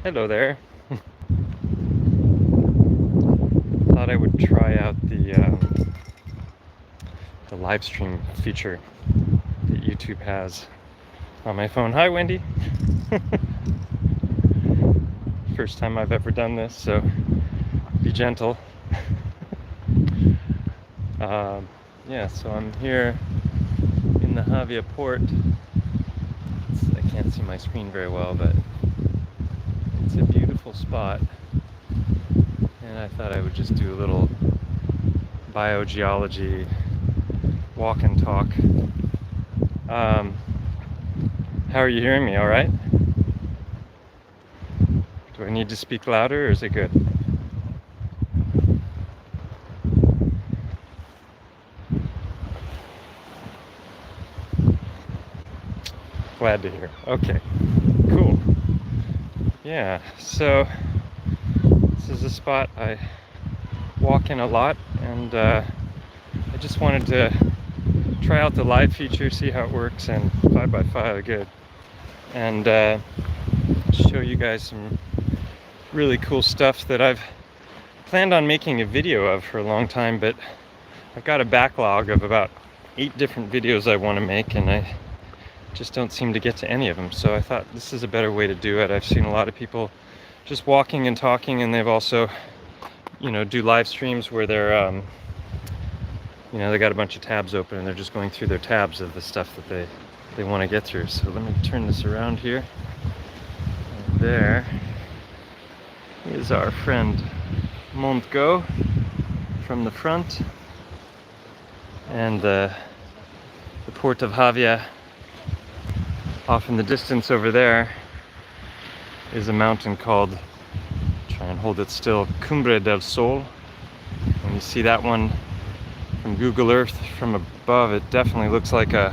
Hello there. Thought I would try out the live stream feature that YouTube has on my phone. Hi, Wendy. First time I've ever done this, so be gentle. Yeah, so I'm here in the Havia port. I can't see my screen very well, but it's a beautiful spot. And I thought I would just do a little biogeology walk and talk. How are you hearing me? All right? Do I need to speak louder, or is it good? Glad to hear. Okay, cool. Yeah, so this is a spot I walk in a lot, and I just wanted to try out the live feature, see how it works, and 5x5 are good, and show you guys some really cool stuff that I've planned on making a video of for a long time, but I've got a backlog of about 8 different videos I want to make, and I just don't seem to get to any of them. So I thought this is a better way to do it. I've seen a lot of people just walking and talking, and they've also, do live streams where they're, they got a bunch of tabs open and they're just going through their tabs of the stuff that they want to get through. So let me turn this around here. And there is our friend Montgo from the front, and the port of Havia. Off in the distance over there is a mountain called, try and hold it still, Cumbre del Sol. When you see that one from Google Earth from above, it definitely looks like a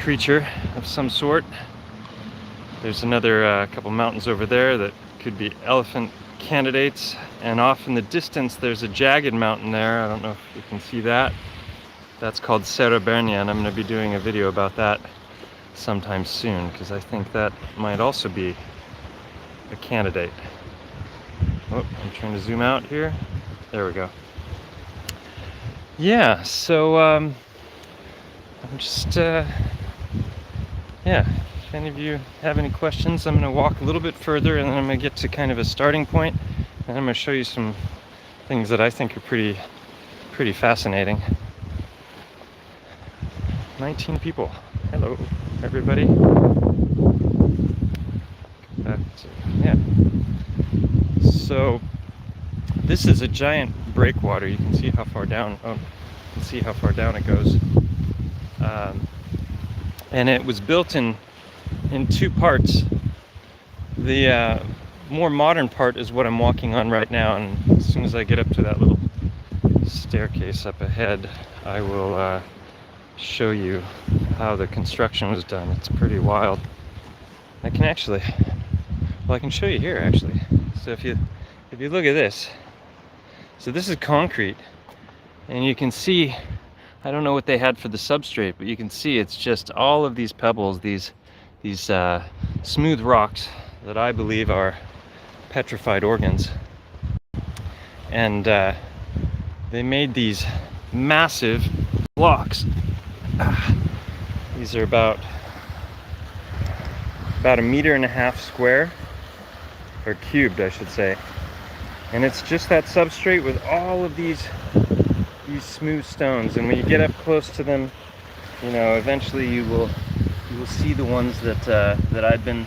creature of some sort. There's another couple mountains over there that could be elephant candidates, and off in the distance there's a jagged mountain there. I don't know if you can see that. That's called Serbian, and I'm going to be doing a video about that sometime soon, because I think that might also be a candidate. Oh, I'm trying to zoom out here. There we go. Yeah, so I'm just if any of you have any questions, I'm going to walk a little bit further, and then I'm going to get to kind of a starting point, and I'm going to show you some things that I think are pretty fascinating. 19 people. Hello, everybody. So this is a giant breakwater. You can see how far down. Oh, you can see how far down it goes. And it was built in 2 parts. The more modern part is what I'm walking on right now, and as soon as I get up to that little staircase up ahead, I will show you how the construction was done. It's pretty wild. I can show you here actually. So if you look at this, so this is concrete, and you can see, I don't know what they had for the substrate, but you can see it's just all of these pebbles, these smooth rocks that I believe are petrified organs, and they made these massive blocks. These are about 1.5 meters square, or cubed I should say, and it's just that substrate with all of these smooth stones. And when you get up close to them, eventually you will see the ones that I've been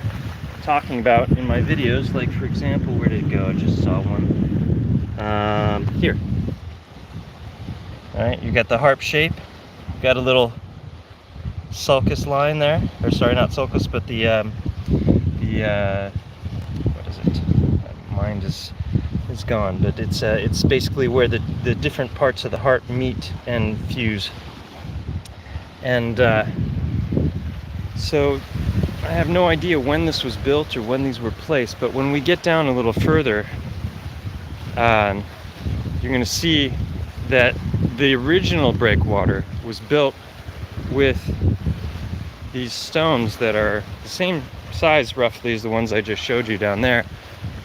talking about in my videos. Like, for example, where did it go? I just saw one here. All right, you got the harp shape, got a little sulcus line there, or sorry, not sulcus, but the what is it? My mind is gone, but it's basically where the different parts of the heart meet and fuse. And so I have no idea when this was built or when these were placed, but when we get down a little further, you're going to see that the original breakwater was built with these stones that are the same size roughly as the ones I just showed you down there,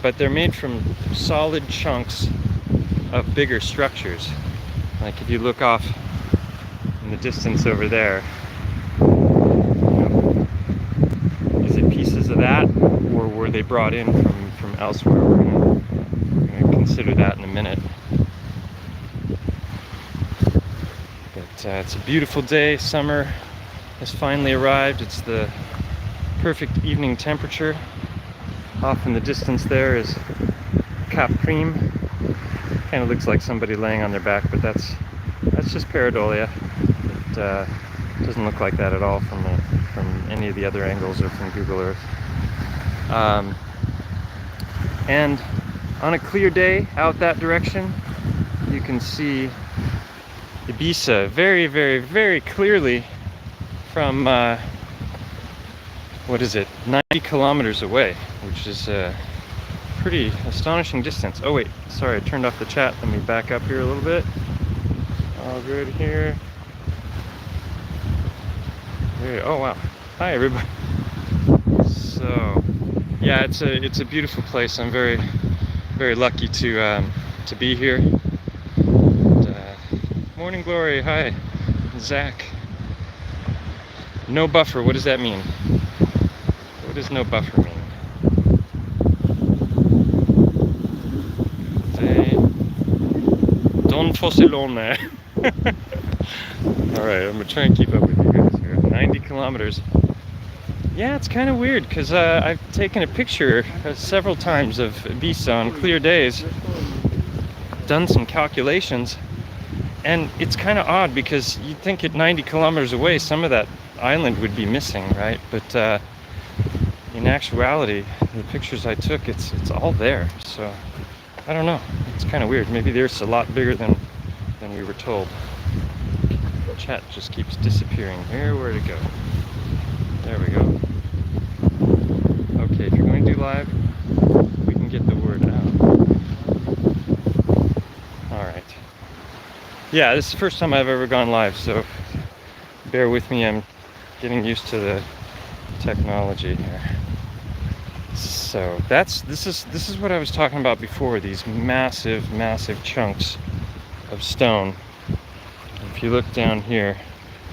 but they're made from solid chunks of bigger structures. Like if you look off in the distance over there, is it pieces of that, or were they brought in from elsewhere? We're gonna consider that in a minute. But it's a beautiful day. Summer has finally arrived. It's the perfect evening temperature. Off in the distance there is Cap Cream. Kind of looks like somebody laying on their back, but that's just pareidolia. It doesn't look like that at all from any of the other angles or from Google Earth. And on a clear day out that direction, you can see Ibiza very, very, very clearly from, what is it, 90 kilometers away, which is a pretty astonishing distance. Oh wait, sorry, I turned off the chat. Let me back up here a little bit. All good here. Oh wow. Hi everybody. So, yeah, it's a beautiful place. I'm very, very lucky to be here. And, morning glory. Hi, Zach. No buffer. What does that mean? What does no buffer mean? Don Fossilone. Alright, I'm gonna try and keep up with you guys here. 90 kilometers. Yeah, it's kind of weird because I've taken a picture several times of Ibiza on clear days, done some calculations, and it's kind of odd because you'd think at 90 kilometers away some of that island would be missing, right? But in actuality, the pictures I took, it's all there. So I don't know. It's kind of weird. Maybe there's a lot bigger than we were told. The chat just keeps disappearing. Where'd it go? There we go. Okay, if you're going to do live, we can get the word out. All right. Yeah, this is the first time I've ever gone live, so bear with me. I'm getting used to the technology here. So this is what I was talking about before, these massive chunks of stone. If you look down here,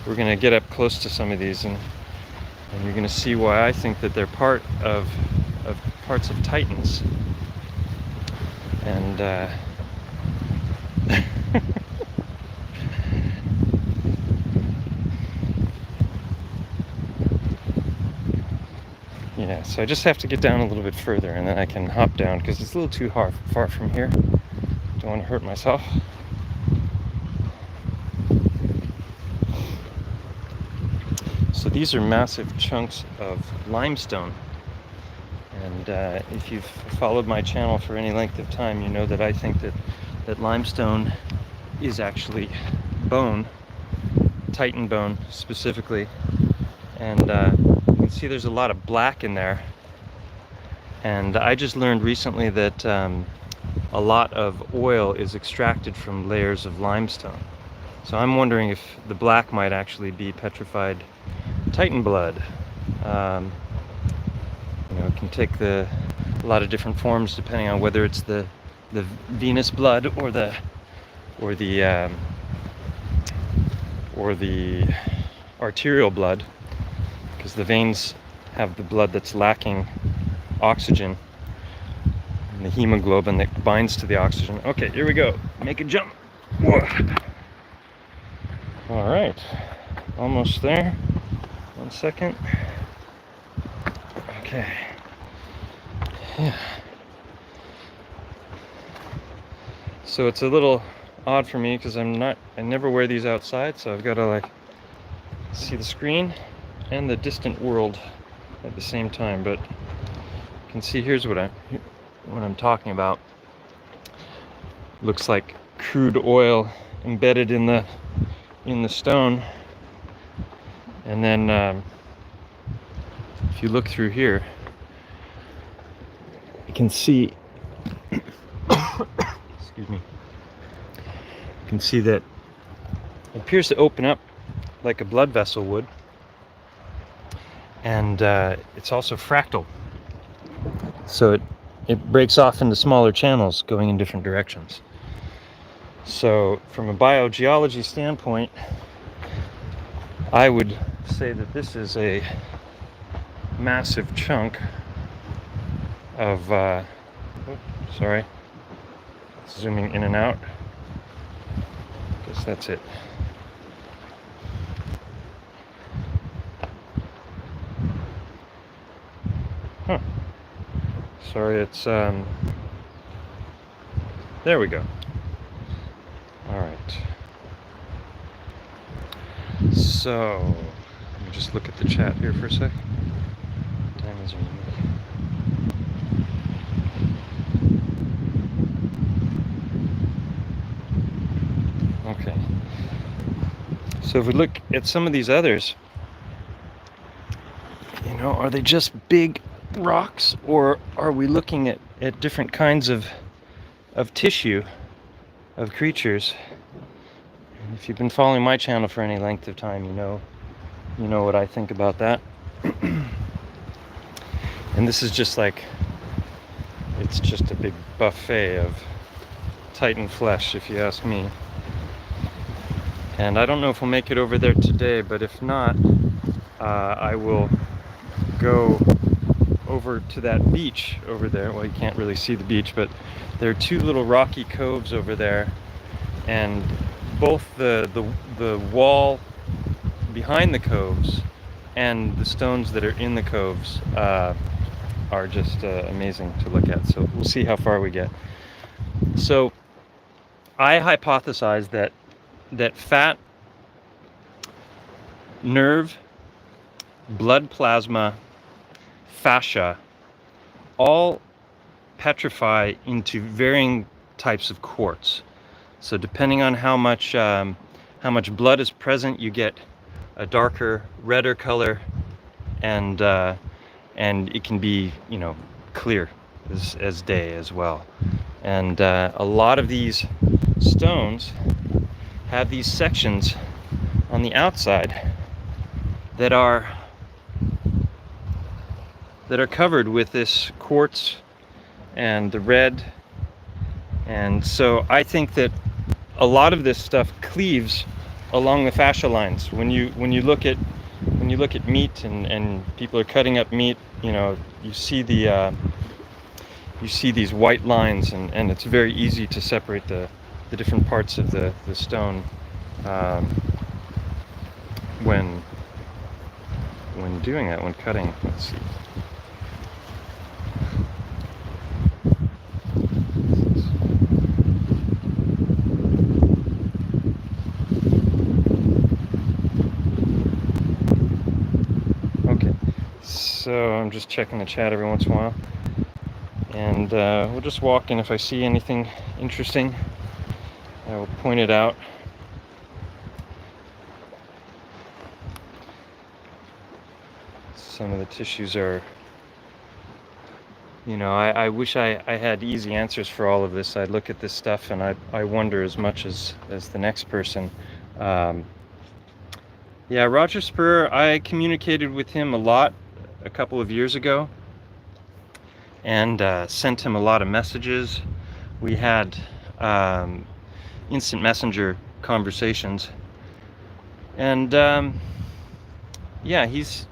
we're going to get up close to some of these, and you're going to see why I think that they're part of parts of Titans. And yeah, so I just have to get down a little bit further, and then I can hop down because it's a little too far from here. Don't want to hurt myself. So these are massive chunks of limestone, and if you've followed my channel for any length of time, you know that I think that limestone is actually bone, Titan bone specifically, and you can see there's a lot of black in there. And I just learned recently that a lot of oil is extracted from layers of limestone. So I'm wondering if the black might actually be petrified Titan blood. It can take a lot of different forms depending on whether it's the venous blood or the arterial blood, because the veins have the blood that's lacking oxygen, and the hemoglobin that binds to the oxygen. Okay, here we go. Make a jump. Whoa. All right, almost there. 1 second. Okay. Yeah. So it's a little odd for me because I never wear these outside, so I've got to see the screen and the distant world at the same time. But you can see here's what I'm talking about. Looks like crude oil embedded in the stone. And then if you look through here, you can see excuse me. You can see that it appears to open up like a blood vessel would. and it's also fractal. So it breaks off into smaller channels going in different directions. So from a biogeology standpoint, I would say that this is a massive chunk of, sorry, zooming in and out. Guess that's it. Huh. Sorry, it's, there we go. All right. So, let me just look at the chat here for a sec. Time is okay. So if we look at some of these others, you know, are they just big rocks, or are we looking at different kinds of tissue of creatures? And if you've been following my channel for any length of time, you know what I think about that. And this is just like, it's just a big buffet of Titan flesh, if you ask me. And I don't know if we'll make it over there today, but if not, I will go over to that beach over there. Well, you can't really see the beach, but there are two little rocky coves over there, and both the wall behind the coves and the stones that are in the coves are just amazing to look at. So we'll see how far we get. So I hypothesize that fat, nerve, blood plasma, fascia all petrify into varying types of quartz. So depending on how much blood is present, you get a darker, redder color, and it can be, you know, clear as day as well. And a lot of these stones have these sections on the outside that are covered with this quartz and the red. And so I think that a lot of this stuff cleaves along the fascia lines. When you look at meat and people are cutting up meat, you know, you see these white lines, and it's very easy to separate the different parts of the stone when doing that, when cutting. Let's see. So I'm just checking the chat every once in a while, and we'll just walk in. If I see anything interesting, I will point it out. Some of the tissues are, you know, I wish I had easy answers for all of this. I look at this stuff and I wonder as much as the next person. Yeah, Roger Spur, I communicated with him a lot a couple of years ago, and sent him a lot of messages. We had instant messenger conversations, and yeah, he's,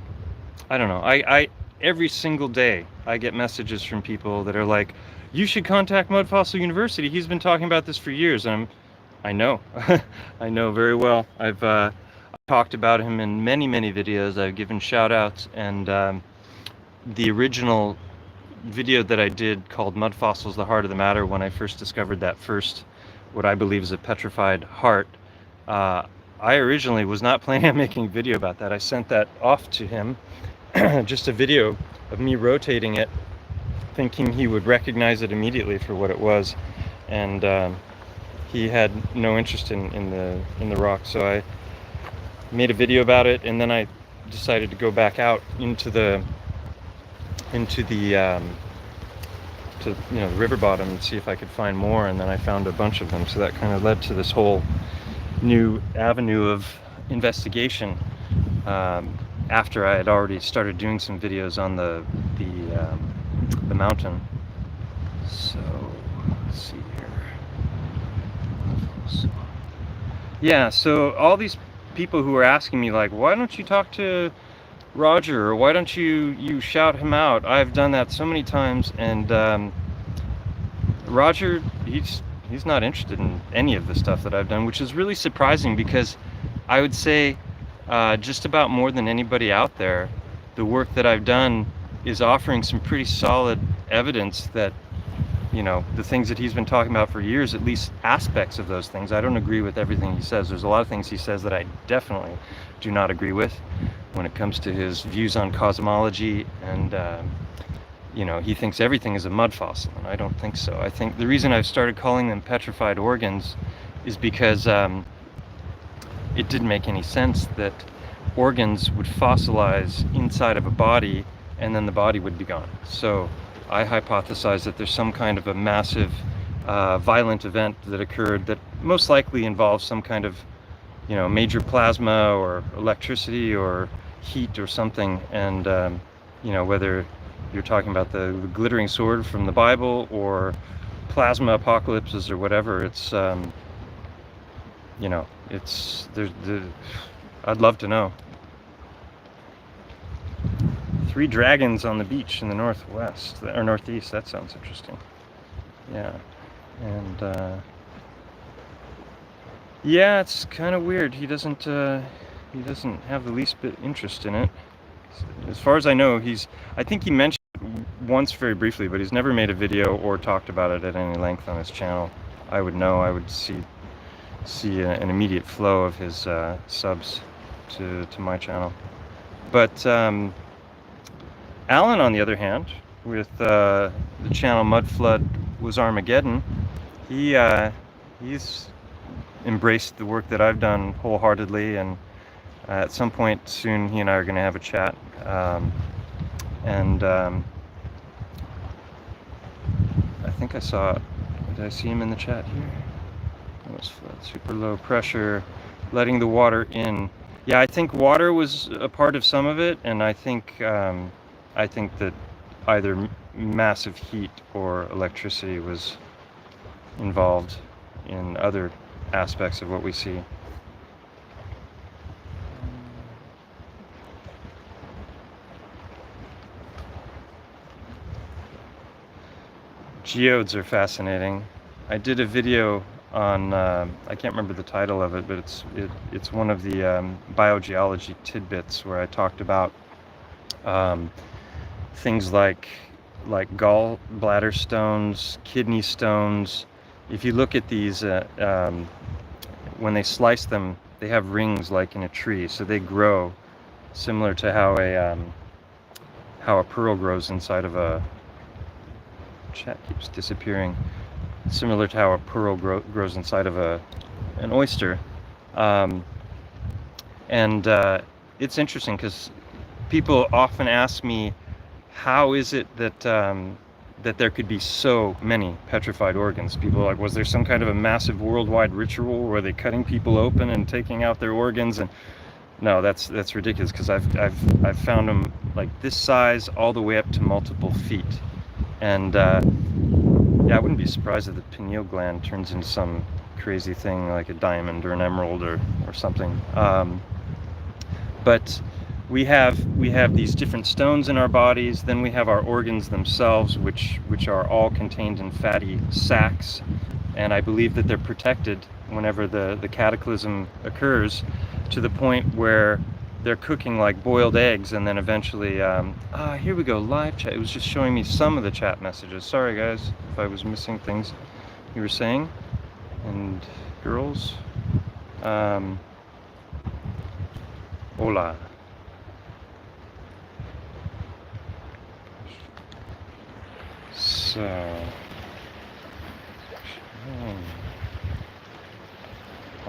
I don't know, I every single day I get messages from people that are like, you should contact Mud Fossil University, he's been talking about this for years. And I know I know very well. I've talked about him in many videos. I've given shout outs, and the original video that I did called Mud Fossils, the Heart of the Matter, when I first discovered that first, what I believe is a petrified heart, I originally was not planning on making a video about that. I sent that off to him, just a video of me rotating it, thinking he would recognize it immediately for what it was, and he had no interest in the rock. So I made a video about it, and then I decided to go back out into the river bottom and see if I could find more, and then I found a bunch of them. So that kind of led to this whole new avenue of investigation after I had already started doing some videos on the mountain. So let's see here. Yeah, so all these people who are asking me, like, why don't you talk to Roger, or why don't you shout him out? I've done that so many times, and Roger, he's not interested in any of the stuff that I've done, which is really surprising, because I would say just about more than anybody out there, the work that I've done is offering some pretty solid evidence that, you know, the things that he's been talking about for years, at least aspects of those things. I don't agree with everything he says. There's a lot of things he says that I definitely do not agree with when it comes to his views on cosmology, and you know, he thinks everything is a mud fossil, and I don't think so. I think the reason I've started calling them petrified organs is because it didn't make any sense that organs would fossilize inside of a body and then the body would be gone. So I hypothesize that there's some kind of a massive violent event that occurred that most likely involves some kind of, you know, major plasma or electricity or heat or something. And you know, whether you're talking about the glittering sword from the Bible or plasma apocalypses or whatever, it's you know, it's I'd love to know. 3 dragons on the beach in the northwest or northeast. That sounds interesting. Yeah, and yeah, it's kind of weird. He doesn't have the least bit interest in it. As far as I know, I think he mentioned it once very briefly, but he's never made a video or talked about it at any length on his channel. I would know. I would see an immediate flow of his subs to my channel. But Alan, on the other hand, with the channel Mud Flood Was Armageddon, he's embraced the work that I've done wholeheartedly, and at some point soon he and I are going to have a chat. I think I saw, did I see him in the chat here? That was flood, super low pressure, letting the water in. Yeah, I think water was a part of some of it, and I think that either massive heat or electricity was involved in other aspects of what we see. Geodes are fascinating. I did a video on, I can't remember the title of it, but it's one of the biogeology tidbits where I talked about things like gallbladder stones, kidney stones. If you look at these, when they slice them, they have rings like in a tree, so they grow similar to how a pearl grows inside of a, chat keeps disappearing, similar to how a pearl grows inside of an oyster. It's interesting because people often ask me, how is it that that there could be so many petrified organs? People are like, was there some kind of a massive worldwide ritual where they're cutting people open and taking out their organs? And no, that's ridiculous, because I've found them like this size all the way up to multiple feet. And yeah, I wouldn't be surprised if the pineal gland turns into some crazy thing like a diamond or an emerald or something. But we have these different stones in our bodies. Then we have our organs themselves, which are all contained in fatty sacs, and I believe that they're protected whenever the cataclysm occurs, to the point where they're cooking like boiled eggs, and then eventually here we go, live chat. It was just showing me some of the chat messages. Sorry guys if I was missing things you were saying. And girls, hola. So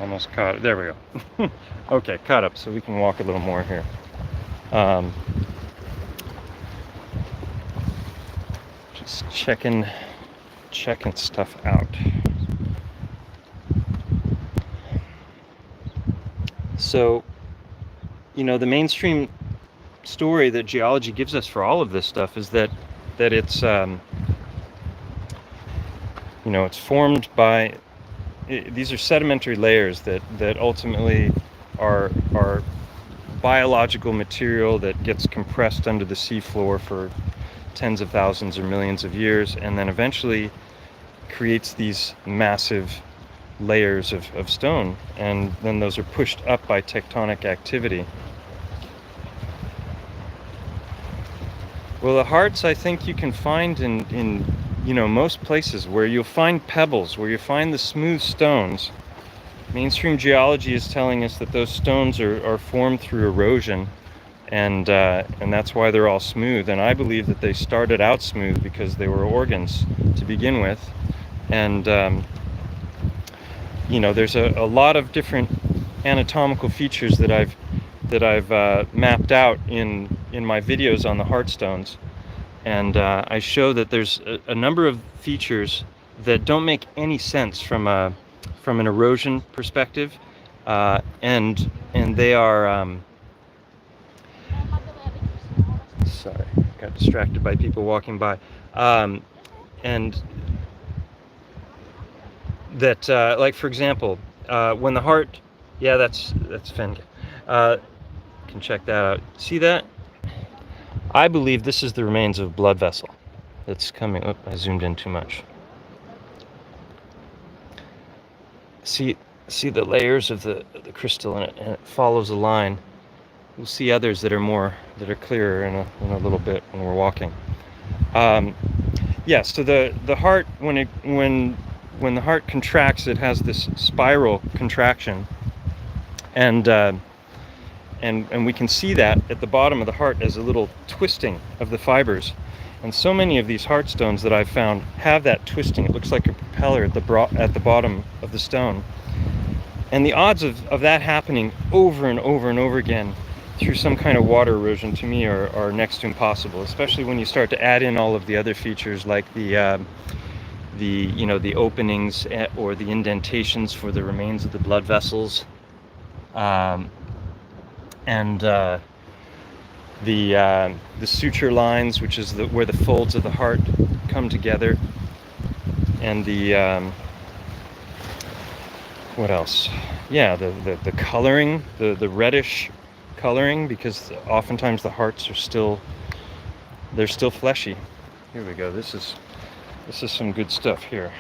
almost caught, there we go. Okay, caught up, so we can walk a little more here. Just checking stuff out. So, you know, the mainstream story that geology gives us for all of this stuff is that it's you know, it's formed by these are sedimentary layers that ultimately are biological material that gets compressed under the seafloor for tens of thousands or millions of years, and then eventually creates these massive layers of stone, and then those are pushed up by tectonic activity. Well, the hearts, I think you can find in you know, most places where you'll find pebbles, where you find the smooth stones. Mainstream geology is telling us that those stones are formed through erosion, and that's why they're all smooth. And I believe that they started out smooth because they were organs to begin with. And you know, there's a lot of different anatomical features that I've mapped out in my videos on the heart stones, and I show that there's a number of features that don't make any sense from an erosion perspective, and they are sorry, got distracted by people walking by, and that like, for example, when the heart, yeah, that's Fenga, can check that out. See that? I believe this is the remains of a blood vessel that's coming. Oh, I zoomed in too much. See the layers of the crystal in it, and it follows a line. We'll see others that are clearer in a little bit when we're walking. Yeah. So the heart, when the heart contracts, it has this spiral contraction, and we can see that at the bottom of the heart as a little twisting of the fibers. And so many of these heart stones that I've found have that twisting. It looks like a propeller at the bottom of the stone. And the odds of that happening over and over and over again through some kind of water erosion, to me, are next to impossible, especially when you start to add in all of the other features, like the you know, the openings or the indentations for the remains of the blood vessels, and the suture lines, which is where the folds of the heart come together, and the what else? Yeah, the coloring, the reddish coloring, because oftentimes the hearts are still fleshy. Here we go. This is some good stuff here.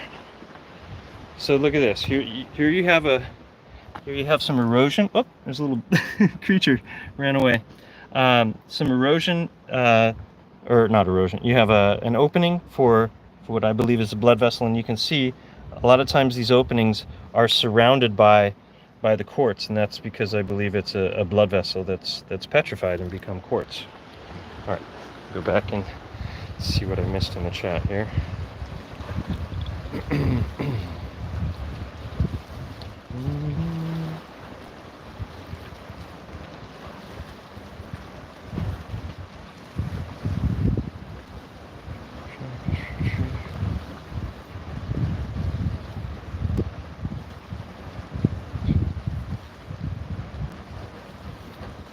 So look at this. Here you have some erosion. Oh, there's a little creature ran away. Some erosion, or not erosion. You have an opening for what I believe is a blood vessel, and you can see a lot of times these openings are surrounded by the quartz, and that's because I believe it's a blood vessel that's petrified and become quartz. All right, go back and see what I missed in the chat here.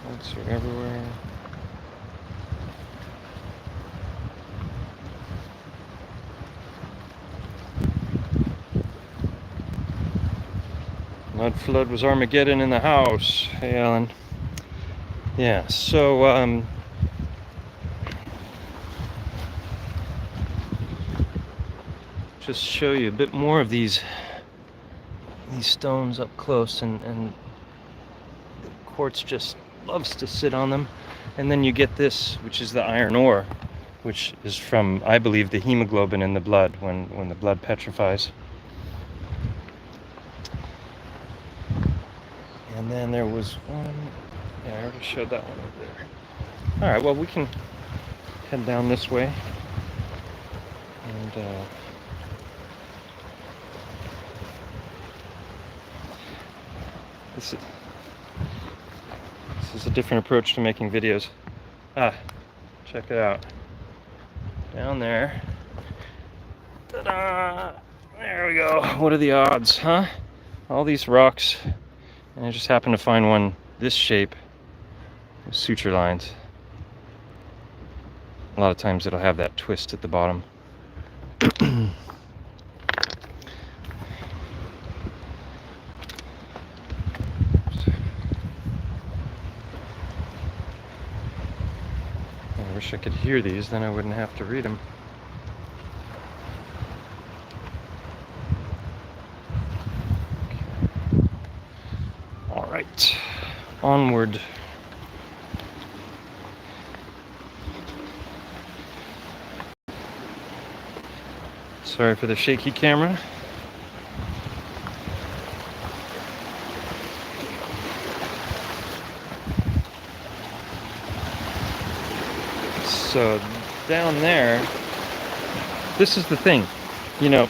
Lights are everywhere. Mud flood was Armageddon in the house. Hey, Alan. Yeah, so just show you a bit more of these stones up close, and the quartz just loves to sit on them. And then you get this, which is the iron ore, which is from, I believe, the hemoglobin in the blood when the blood petrifies. And then there was one, yeah, I already showed that one over there. All right, well, we can head down this way, and this is a different approach to making videos. Check it out. Down there. Ta-da! There we go. What are the odds, huh? All these rocks, and I just happened to find one this shape with suture lines. lot of times it'll have that twist at the bottom. I wish I could hear these, then I wouldn't have to read them. All right, onward. Sorry for the shaky camera. So down there, this is the thing, you know,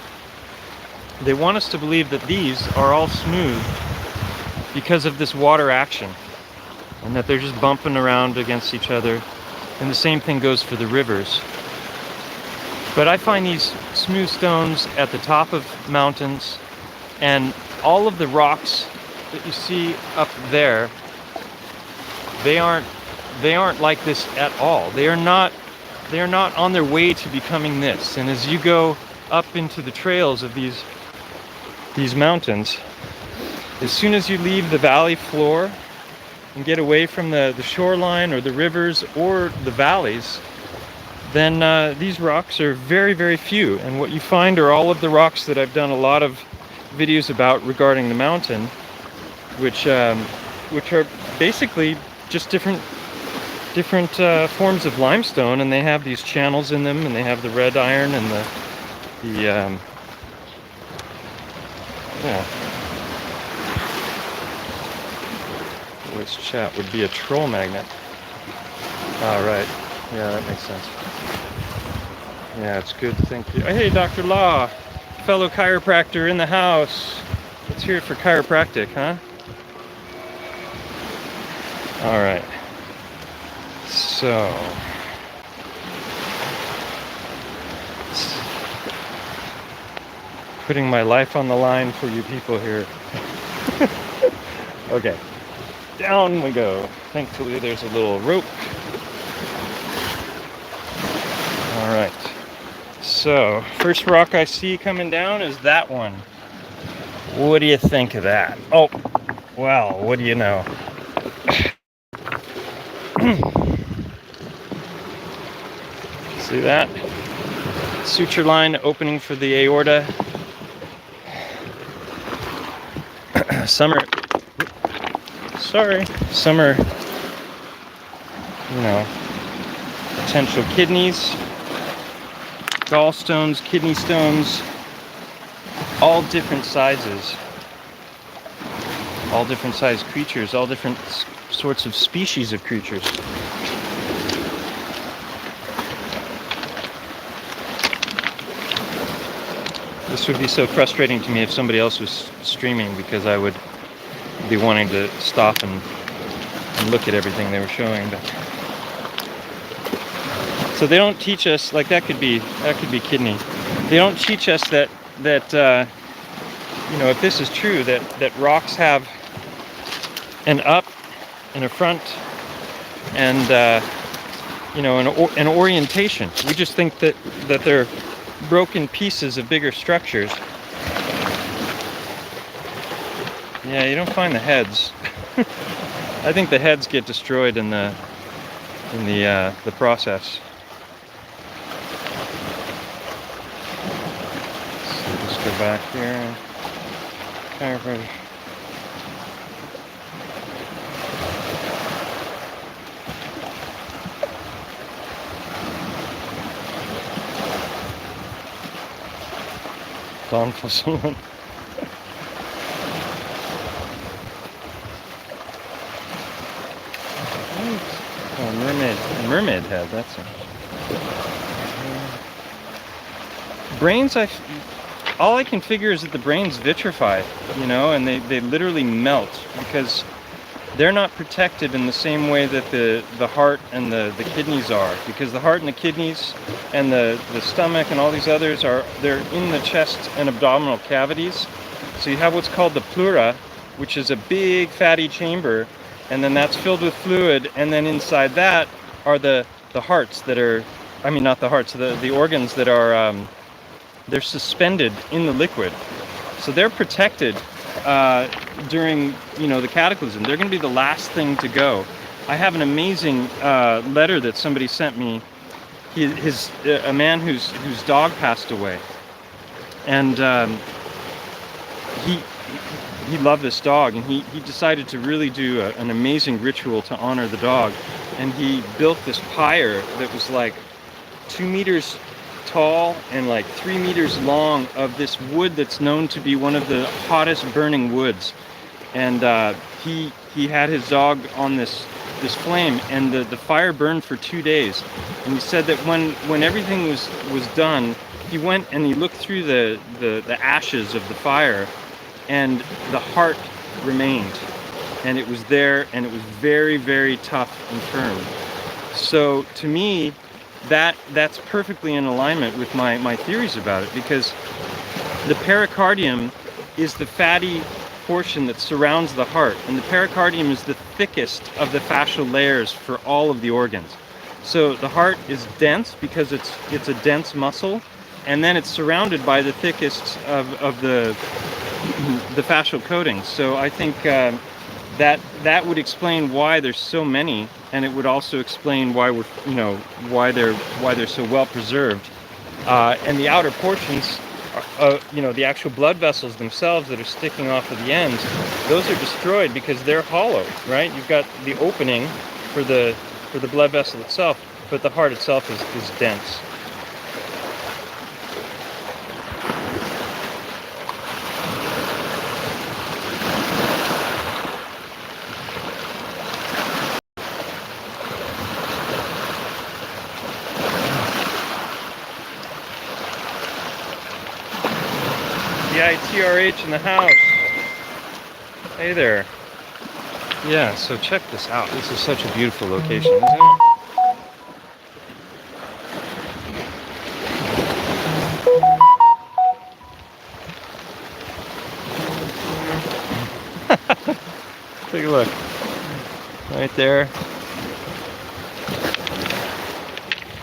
they want us to believe that these are all smooth because of this water action, and that they're just bumping around against each other, and the same thing goes for the rivers. But I find these smooth stones at the top of mountains, and all of the rocks that you see up there, they aren't like this at all. They are not on their way to becoming this. And as you go up into the trails of these mountains, as soon as you leave the valley floor and get away from the shoreline or the rivers or the valleys, then these rocks are very, very few. And what you find are all of the rocks that I've done a lot of videos about regarding the mountain, which are basically just different forms of limestone, and they have these channels in them, and they have the red iron and the voice chat would be a troll magnet. All right, yeah, that makes sense. Yeah, it's good. Thank you. Hey, Dr. Law, fellow chiropractor in the house. Let's hear it for chiropractic, huh? All right. So, putting my life on the line for you people here. Okay, down we go. Thankfully, there's a little rope. All right. So, first rock I see coming down is that one. What do you think of that? Oh, well, what do you know? See that? Suture line opening for the aorta. Some are, potential kidneys, gallstones, kidney stones, all different sizes, all different sized creatures, all different sorts of species of creatures. This would be so frustrating to me if somebody else was streaming, because I would be wanting to stop and look at everything they were showing. But so they don't teach us, like that could be kidney. They don't teach us that if this is true, that rocks have an up and a front and an orientation. We just think that they're broken pieces of bigger structures. Yeah, you don't find the heads. I think the heads get destroyed in the process. So let's go back here. Dawn for someone. Oh, mermaid head, that's it. Brains, all I can figure is that the brains vitrify, and they literally melt, because they're not protected in the same way that the heart and the kidneys are, because the heart and the kidneys and the stomach and all these others they're in the chest and abdominal cavities. So you have what's called the pleura, which is a big fatty chamber, and then that's filled with fluid, and then inside that are the hearts that are I mean, not the hearts, the organs that are, they're suspended in the liquid. So they're protected during, the cataclysm. They're going to be the last thing to go. I have an amazing letter that somebody sent me. A man whose dog passed away, and he loved this dog, and he decided to really do an amazing ritual to honor the dog, and he built this pyre that was like 2 meters tall and like 3 meters long of this wood that's known to be one of the hottest burning woods. And he had his dog on this flame, and the fire burned for 2 days. And he said that when everything was done, he went and he looked through the ashes of the fire, and the heart remained, and it was there, and it was very, very tough and firm. So to me, that's perfectly in alignment with my theories about it, because the pericardium is the fatty portion that surrounds the heart, and the pericardium is the thickest of the fascial layers for all of the organs. So the heart is dense because it's a dense muscle, and then it's surrounded by the thickest of the fascial coatings. So I think that would explain why there's so many, and it would also explain why why they're so well preserved. And the outer portions, the actual blood vessels themselves that are sticking off of the ends, those are destroyed because they're hollow, right? You've got the opening for the blood vessel itself, but the heart itself is dense. TRH in the house. Hey there. Yeah, so check this out. This is such a beautiful location, isn't it? Take a look. Right there.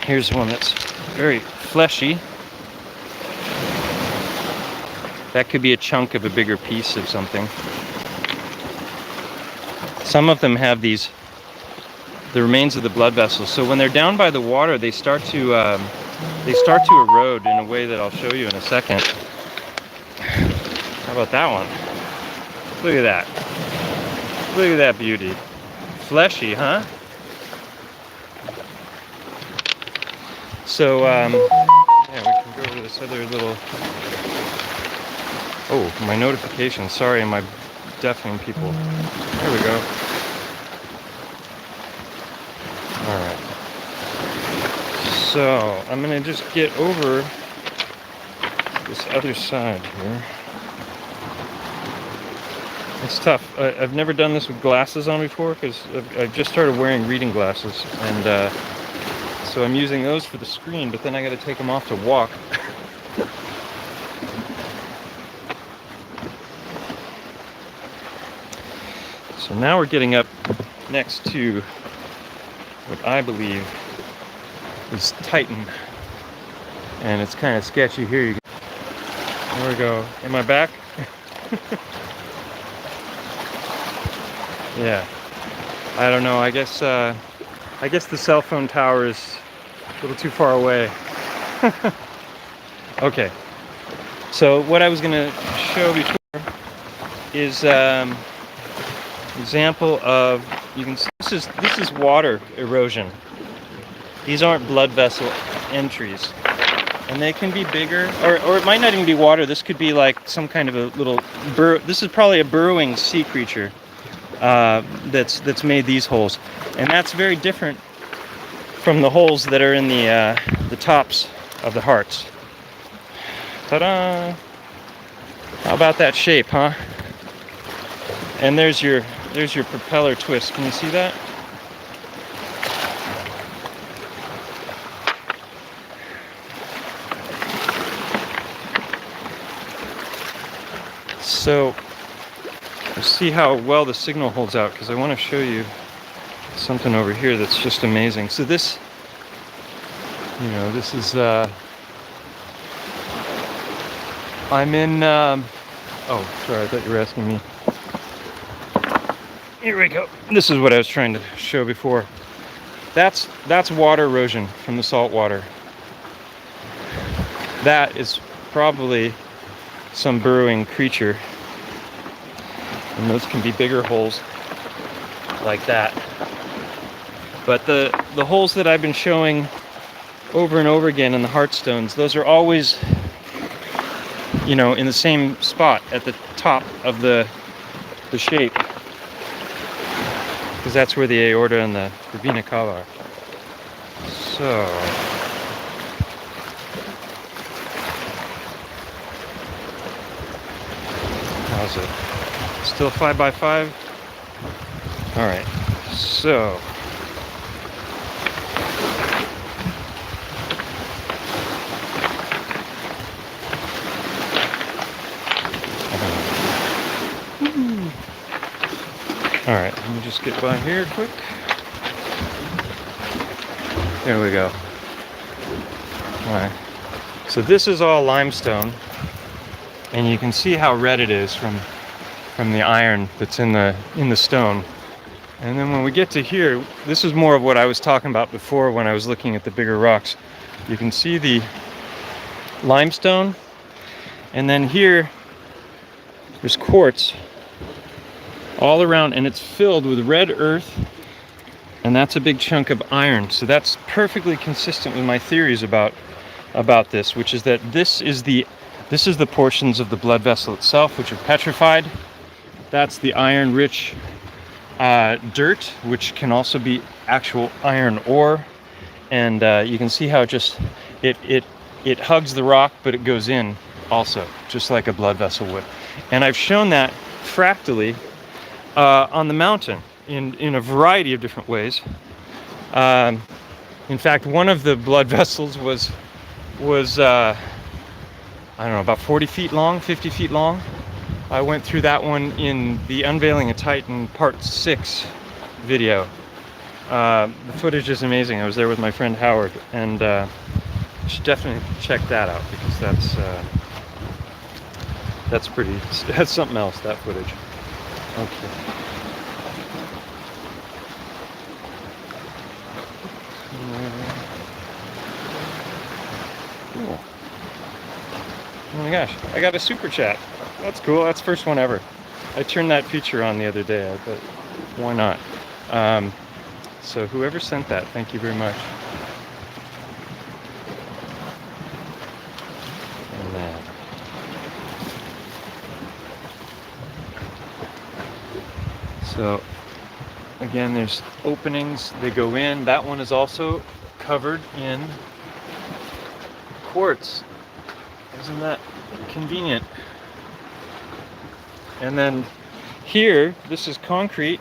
Here's one that's very fleshy. That could be a chunk of a bigger piece of something. Some of them have the remains of the blood vessels. So when they're down by the water, they start to erode in a way that I'll show you in a second. How about that one? Look at that. Look at that beauty. Fleshy, huh? So yeah, we can go over this other little. Oh, my notifications. Sorry, my deafening people. There we go. Alright. So, I'm going to just get over this other side here. It's tough. I've never done this with glasses on before, because I've just started wearing reading glasses. And so I'm using those for the screen, but then I got to take them off to walk. So now we're getting up next to what I believe is Titan, and it's kind of sketchy here. There we go. Am I back? Yeah. I don't know. I guess the cell phone tower is a little too far away. Okay. So what I was going to show before is example of, you can see this is water erosion. These aren't blood vessel entries, and they can be bigger, or it might not even be water. This could be like some kind of a little this is probably a burrowing sea creature that's made these holes, and that's very different from the holes that are in the tops of the hearts. Ta-da! How about that shape, huh? And there's your propeller twist. Can you see that? So, you see how well the signal holds out, because I want to show you something over here that's just amazing. So this You know, this is, I'm in, oh, sorry, I thought you were asking me. Here we go. This is what I was trying to show before. That's water erosion from the salt water. That is probably some burrowing creature. And those can be bigger holes like that. But the holes that I've been showing over and over again in the heartstones, those are always, you know, in the same spot at the top of the shape. Because that's where the aorta and the vena cava are. So, how's it? Still 5x5? Alright, so. Alright, let me just get by here quick. There we go. Alright. So this is all limestone. And you can see how red it is from the iron that's in the stone. And then when we get to here, this is more of what I was talking about before when I was looking at the bigger rocks. You can see the limestone. And then here, there's quartz all around, and it's filled with red earth, and that's a big chunk of iron. So that's perfectly consistent with my theories about this, which is that this is the portions of the blood vessel itself which are petrified. That's the iron-rich dirt, which can also be actual iron ore, and you can see how it hugs the rock, but it goes in also, just like a blood vessel would. And I've shown that fractally on the mountain in a variety of different ways. In fact, one of the blood vessels was I don't know, about 40 feet long, 50 feet long. I went through that one in the Unveiling a Titan Part 6 video. The footage is amazing. I was there with my friend Howard, and you should definitely check that out, because that's something else, that footage. Okay. Cool. Oh my gosh, I got a super chat. That's cool. That's the first one ever. I turned that feature on the other day. I thought, why not? So whoever sent that, thank you very much. And then, so again, there's openings. They go in. That one is also covered in quartz. Isn't that convenient? And then here, this is concrete,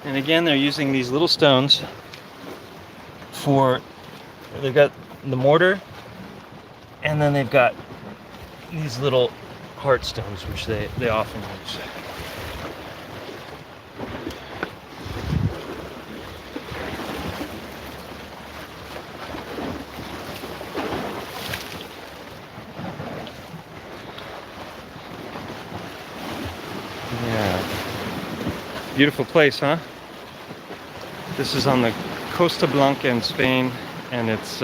and again they're using these little stones they've got the mortar, and then they've got these little heart stones, which they often use. Beautiful place, huh? This is on the Costa Blanca in Spain, and it's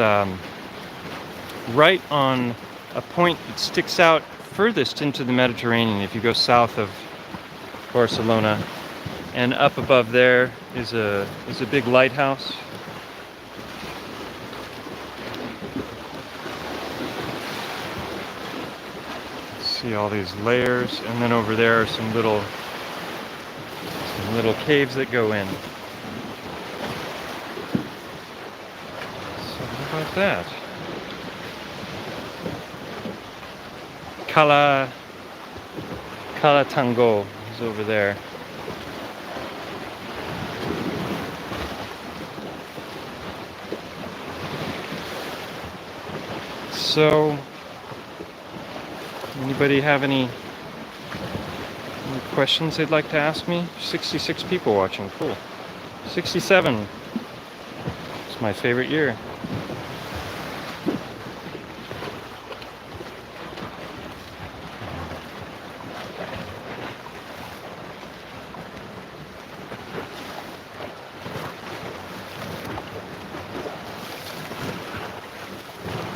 right on a point that sticks out furthest into the Mediterranean if you go south of Barcelona. And up above there is a big lighthouse. See all these layers, and then over there are some little caves that go in. So how about that? Cala Tango is over there. So, anybody have any questions they'd like to ask me? 66 people watching, cool. 67. It's my favorite year.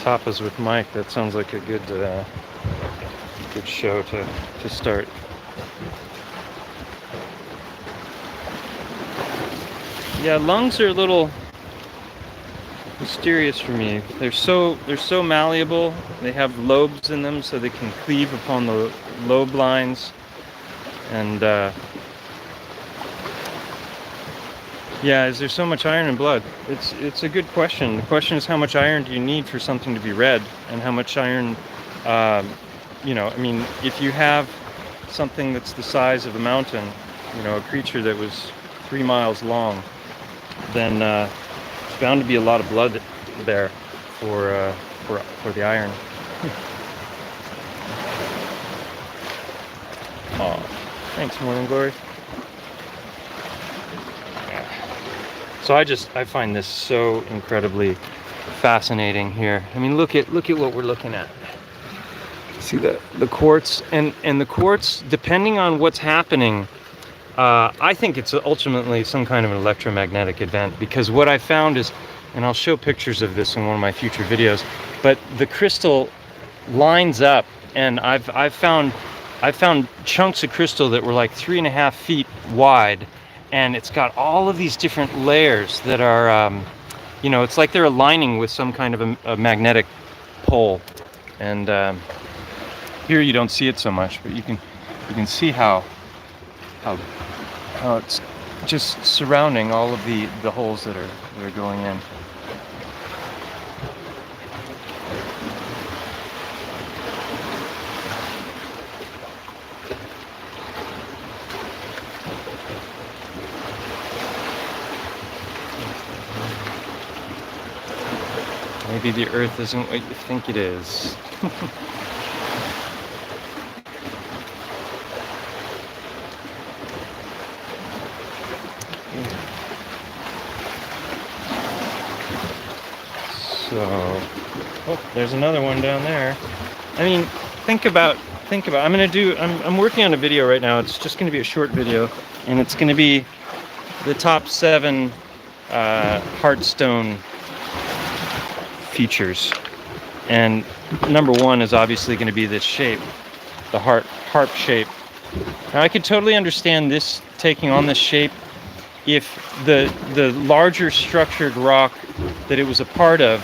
tapas with Mike. That sounds like a good show to start. Yeah, lungs are a little mysterious for me. They're so malleable. They have lobes in them, so they can cleave upon the lobe lines. And yeah, is there so much iron in blood? It's a good question. The question is, how much iron do you need for something to be red, and how much iron, you know, I mean, if you have something that's the size of a mountain, you know, a creature that was 3 miles long, then there's bound to be a lot of blood there for the iron. Oh, thanks, Morning Glory. Yeah. So I find this so incredibly fascinating here. I mean, look at what we're looking at. See the quartz, and the quartz, depending on what's happening, I think it's ultimately some kind of an electromagnetic event, because what I found is, and I'll show pictures of this in one of my future videos, but the crystal lines up, and I've found chunks of crystal that were like 3.5 feet wide, and it's got all of these different layers that are, you know, it's like they're aligning with some kind of a magnetic pole. And here you don't see it so much, but you can see how it's just surrounding all of the holes that are going in. Maybe the Earth isn't what you think it is. So, oh, there's another one down there. I mean, think about. I'm working on a video right now. It's just going to be a short video, and it's going to be the top 7 Heartstone features. And number 1 is obviously going to be this shape, the harp shape. Now, I could totally understand this taking on this shape if the larger structured rock that it was a part of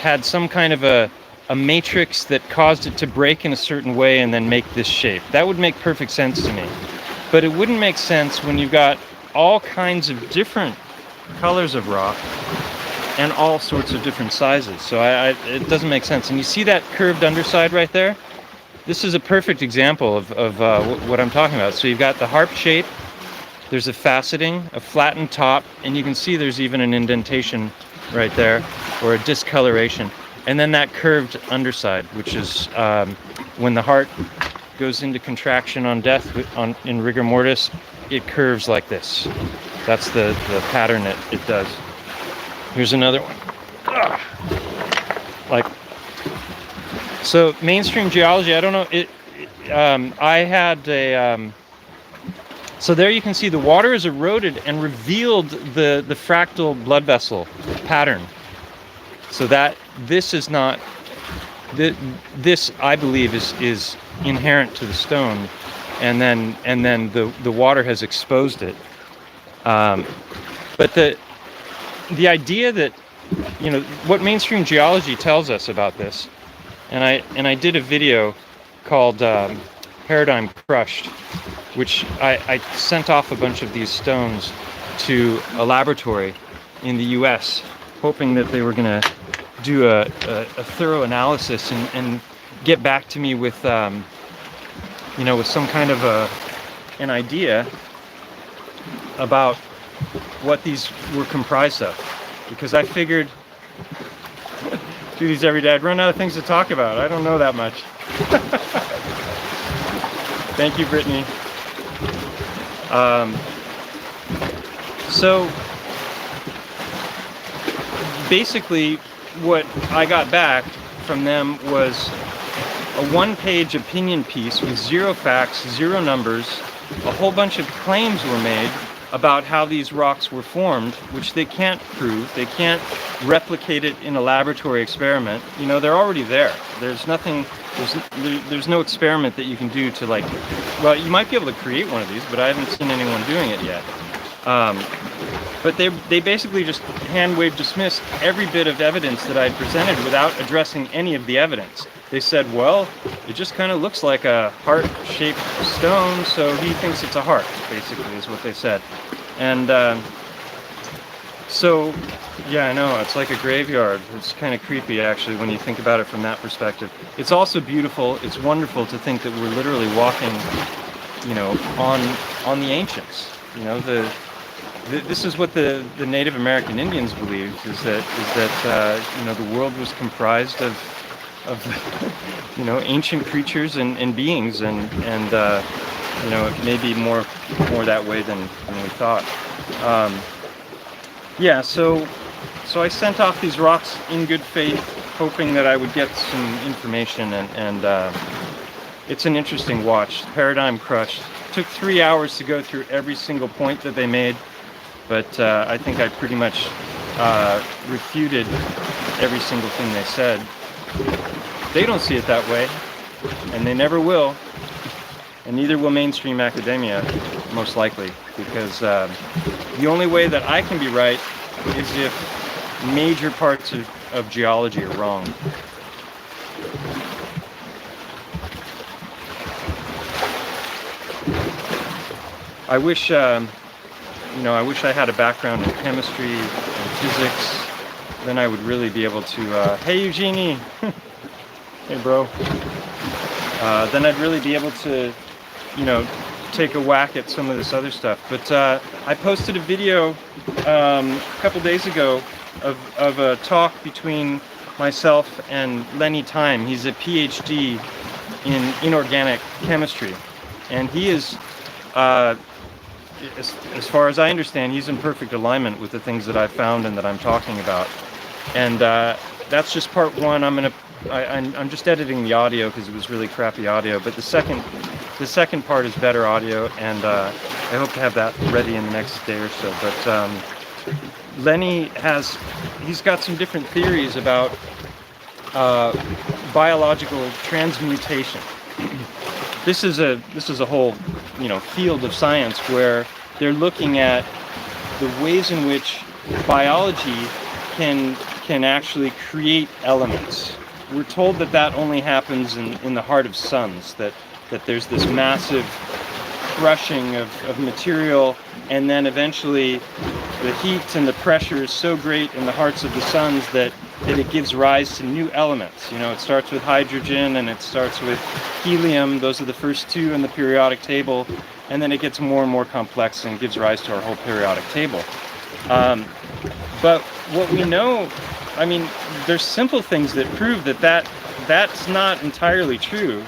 had some kind of a matrix that caused it to break in a certain way and then make this shape. That would make perfect sense to me. But it wouldn't make sense when you've got all kinds of different colors of rock and all sorts of different sizes. So it doesn't make sense. And you see that curved underside right there? This is a perfect example of what I'm talking about. So you've got the harp shape, there's a faceting, a flattened top, and you can see there's even an indentation right there, or a discoloration. And then that curved underside, which is when the heart goes into contraction on death, in rigor mortis, it curves like this. That's the pattern it does. Here's another one. Like, so mainstream geology, I don't know, I had a, so there you can see the water is eroded and revealed the fractal blood vessel pattern. So that this is not, this I believe is inherent to the stone, and then the water has exposed it. But the idea that, you know, what mainstream geology tells us about this, and I did a video called Paradigm Crushed, which I sent off a bunch of these stones to a laboratory in the US, hoping that they were going to do a thorough analysis and get back to me with, you know, with some kind of an idea about what these were comprised of. Because I figured, do these every day, I'd run out of things to talk about. I don't know that much. Thank you, Brittany. So basically what I got back from them was a 1-page opinion piece with 0 facts, 0 numbers. A whole bunch of claims were made, about how these rocks were formed, which they can't prove. They can't replicate it in a laboratory experiment. You know, they're already there. There's nothing, there's no experiment that you can do to, like, well, you might be able to create one of these, but I haven't seen anyone doing it yet. But they basically just hand-wave dismissed every bit of evidence that I'd presented without addressing any of the evidence. They said, well, it just kind of looks like a heart-shaped stone, so he thinks it's a heart, basically, is what they said. And so, yeah, I know, it's like a graveyard. It's kind of creepy, actually, when you think about it from that perspective. It's also beautiful. It's wonderful to think that we're literally walking, you know, on the ancients. You know, this is what the Native American Indians believed, is that you know, the world was comprised of you know, ancient creatures and beings, and you know, it may be more that way than we thought. Yeah, so I sent off these rocks in good faith, hoping that I would get some information, and it's an interesting watch. Paradigm crushed. It took 3 hours to go through every single point that they made, but I think I pretty much refuted every single thing they said. They don't see it that way, and they never will, and neither will mainstream academia, most likely, because the only way that I can be right is if major parts of geology are wrong. I wish, you know, I wish I had a background in chemistry and physics. Then I would really be able to, hey Eugenie! Hey bro. Then I'd really be able to, you know, take a whack at some of this other stuff. But I posted a video a couple days ago of a talk between myself and Lenny Time. He's a PhD in inorganic chemistry, and he is, as far as I understand, he's in perfect alignment with the things that I've found and that I'm talking about. And that's just part one. I'm just editing the audio because it was really crappy audio, but the second part is better audio, and I hope to have that ready in the next day or so. But Lenny he's got some different theories about biological transmutation. This is a whole, you know, field of science where they're looking at the ways in which biology can actually create elements. We're told that only happens in the heart of suns, that there's this massive crushing of material, and then eventually the heat and the pressure is so great in the hearts of the suns that it gives rise to new elements. You know, it starts with hydrogen and it starts with helium. Those are the first two in the periodic table, and then it gets more and more complex and gives rise to our whole periodic table. But what we know, I mean, there's simple things that prove that's not entirely true,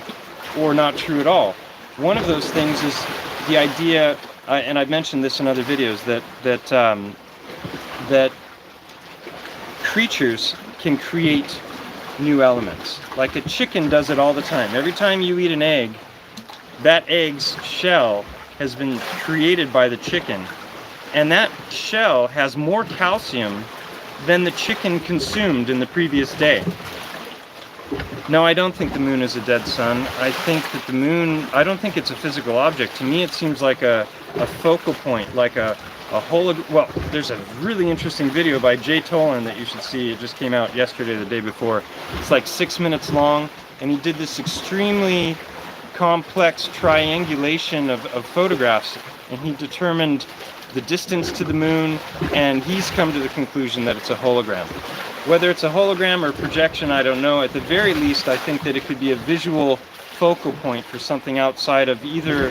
or not true at all. One of those things is the idea, and I've mentioned this in other videos, that creatures can create new elements. Like a chicken does it all the time. Every time you eat an egg, that egg's shell has been created by the chicken, and that shell has more calcium than the chicken consumed in the previous day. No, I don't think the moon is a dead sun. I think that the moon, I don't think it's a physical object. To me, it seems like a focal point, like a well, there's a really interesting video by Jay Tolan that you should see. It just came out yesterday, the day before. It's like 6 minutes long, and he did this extremely complex triangulation of photographs, and he determined the distance to the moon, and he's come to the conclusion that it's a hologram. Whether it's a hologram or projection, I don't know. At the very least, I think that it could be a visual focal point for something outside of either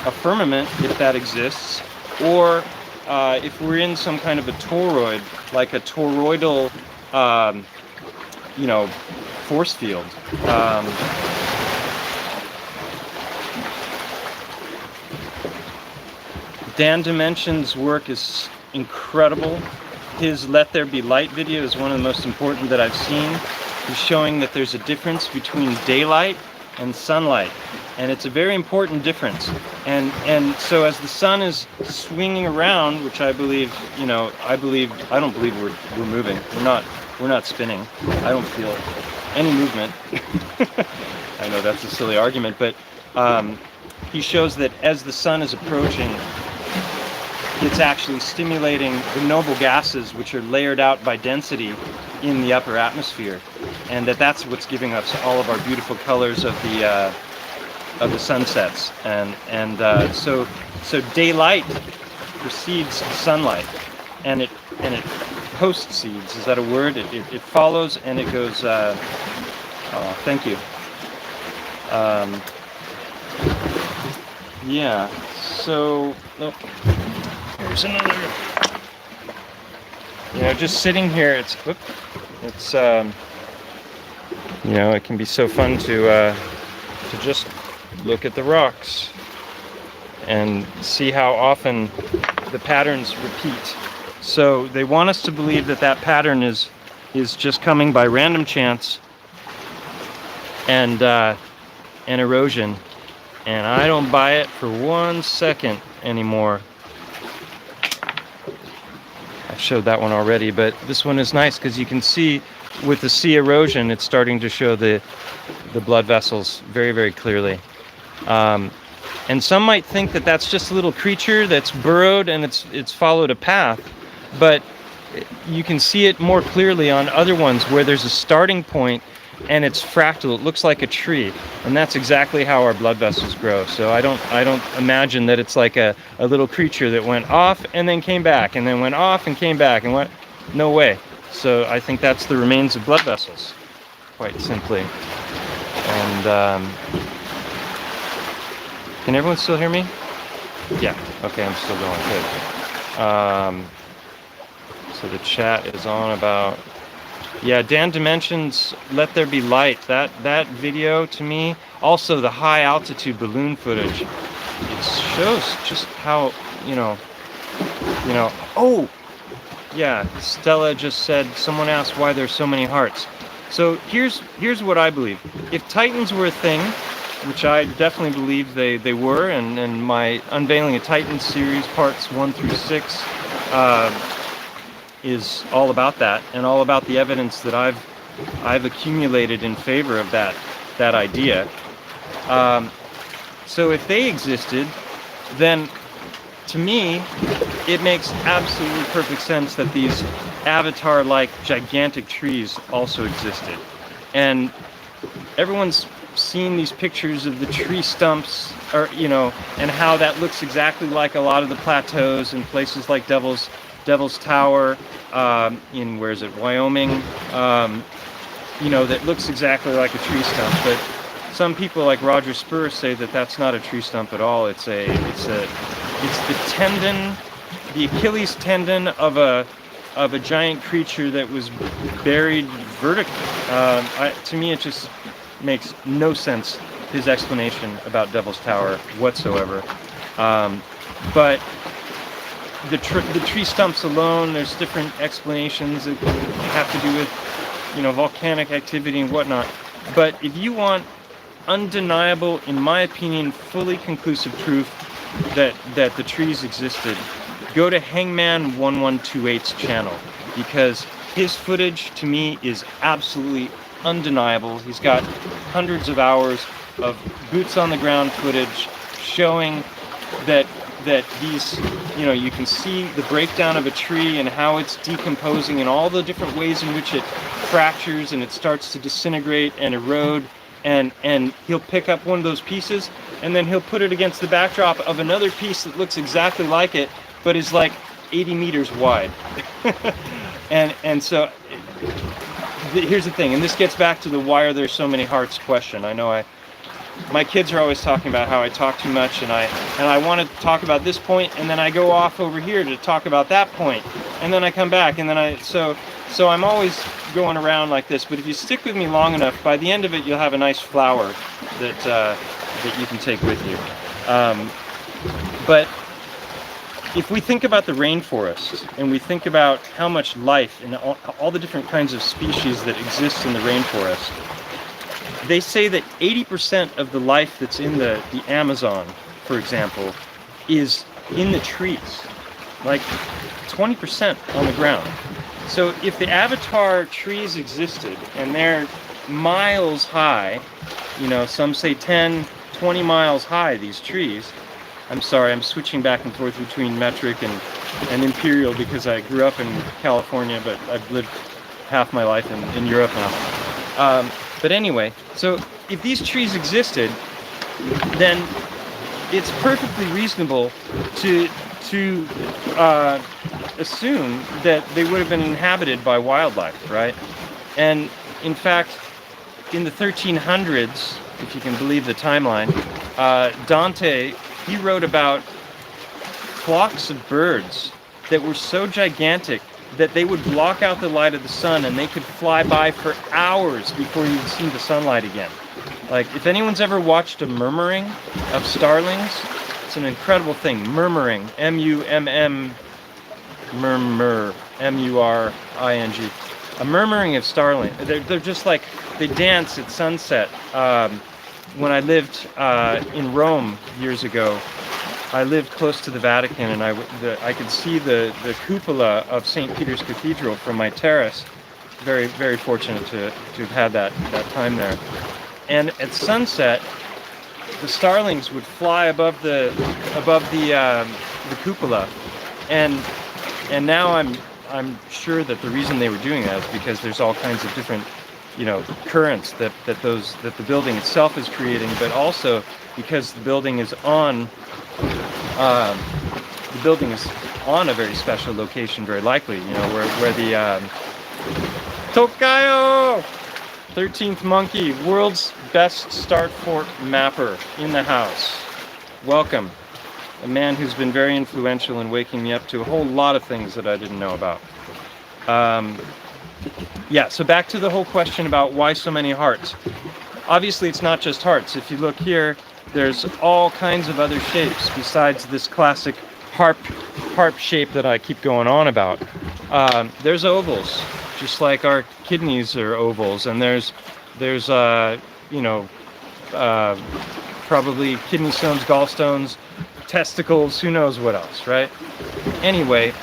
a firmament, if that exists, or if we're in some kind of a toroid, like a toroidal, you know, force field. Dan Dimension's work is incredible. His Let There Be Light video is one of the most important that I've seen. He's showing that there's a difference between daylight and sunlight. And it's a very important difference. And so as the sun is swinging around, which I believe, I don't believe we're moving. We're not spinning. I don't feel any movement. I know that's a silly argument, but he shows that as the sun is approaching, it's actually stimulating the noble gases, which are layered out by density in the upper atmosphere, and that's what's giving us all of our beautiful colors of the sunsets. And so daylight precedes sunlight, and it postseeds. Is that a word? It follows and it goes. Oh, thank you. Yeah. So. Oh. Here's another. Just sitting here, it can be so fun to just look at the rocks and see how often the patterns repeat. So they want us to believe that pattern is just coming by random chance and erosion, and I don't buy it for 1 second anymore. I showed that one already, but this one is nice because you can see with the sea erosion, it's starting to show the blood vessels very, very clearly. And some might think that that's just a little creature that's burrowed and it's followed a path, but you can see it more clearly on other ones where there's a starting point and it's fractal. It looks like a tree, and that's exactly how our blood vessels grow. So I don't imagine that it's like a little creature that went off and then came back and then went off and came back and went. No way. So I think that's the remains of blood vessels, quite simply. And can everyone still hear me? Yeah. Okay, I'm still going. Good. So the chat is on about. Yeah, Dan Dimensions, Let There Be Light. That video to me, also the high altitude balloon footage, it shows just how, oh, yeah, Stella just said, someone asked why there's so many hearts. So here's what I believe. If Titans were a thing, which I definitely believe they were, and my Unveiling a Titan series, parts 1 through 6, is all about that, and all about the evidence that I've accumulated in favor of that idea. So if they existed, then to me it makes absolutely perfect sense that these avatar-like gigantic trees also existed. And everyone's seen these pictures of the tree stumps, and how that looks exactly like a lot of the plateaus in places like Devil's Tower, in Wyoming, that looks exactly like a tree stump. But some people like Roger Spur say that that's not a tree stump at all. It's the tendon, the Achilles tendon of a giant creature that was buried vertically. To me, it just makes no sense, his explanation about Devil's Tower whatsoever. But the tree stumps alone, there's different explanations that have to do with, volcanic activity and whatnot. But if you want undeniable, in my opinion, fully conclusive proof that the trees existed, go to Hangman 1128's channel, because his footage to me is absolutely undeniable. He's got hundreds of hours of boots on the ground footage showing that these, you can see the breakdown of a tree and how it's decomposing and all the different ways in which it fractures and it starts to disintegrate and erode, and he'll pick up one of those pieces and then he'll put it against the backdrop of another piece that looks exactly like it but is like 80 meters wide. and so here's the thing, and this gets back to the why are there so many hearts question. I know my kids are always talking about how I talk too much, and I want to talk about this point, and then I go off over here to talk about that point, and then I come back, and then so I'm always going around like this. But if you stick with me long enough, by the end of it, you'll have a nice flower that you can take with you. But if we think about the rainforest, and we think about how much life and all the different kinds of species that exist in the rainforest, they say that 80% of the life that's in the Amazon, for example, is in the trees, like 20% on the ground. So if the avatar trees existed and they're miles high, you know, some say 10, 20 miles high, these trees. I'm sorry, I'm switching back and forth between metric and imperial because I grew up in California, but I've lived half my life in Europe now. But anyway, so if these trees existed, then it's perfectly reasonable to assume that they would have been inhabited by wildlife, right? And in fact, in the 1300s, if you can believe the timeline, Dante, he wrote about flocks of birds that were so gigantic that they would block out the light of the sun and they could fly by for hours before you would see the sunlight again. Like, if anyone's ever watched a murmuring of starlings, it's an incredible thing. Murmuring, M-U-M-M, murmur, M-U-R-I-N-G. A murmuring of starling. They're just like, they dance at sunset. When I lived in Rome years ago, I lived close to the Vatican, and I could see the cupola of St. Peter's Cathedral from my terrace. Very, very fortunate to have had that time there. And at sunset, the starlings would fly above the cupola, and now I'm sure that the reason they were doing that is because there's all kinds of different, you know, currents that the building itself is creating, but also because the building is on a very special location, very likely, you know, where the Tokayo 13th monkey, world's best start fort mapper, in the house. Welcome. A man who's been very influential in waking me up to a whole lot of things that I didn't know about. Yeah, so back to the whole question about why so many hearts. Obviously, it's not just hearts. If you look here, there's all kinds of other shapes besides this classic harp shape that I keep going on about. There's ovals, just like our kidneys are ovals, and there's you know, probably kidney stones, gallstones, testicles, who knows what else, right? Anyway,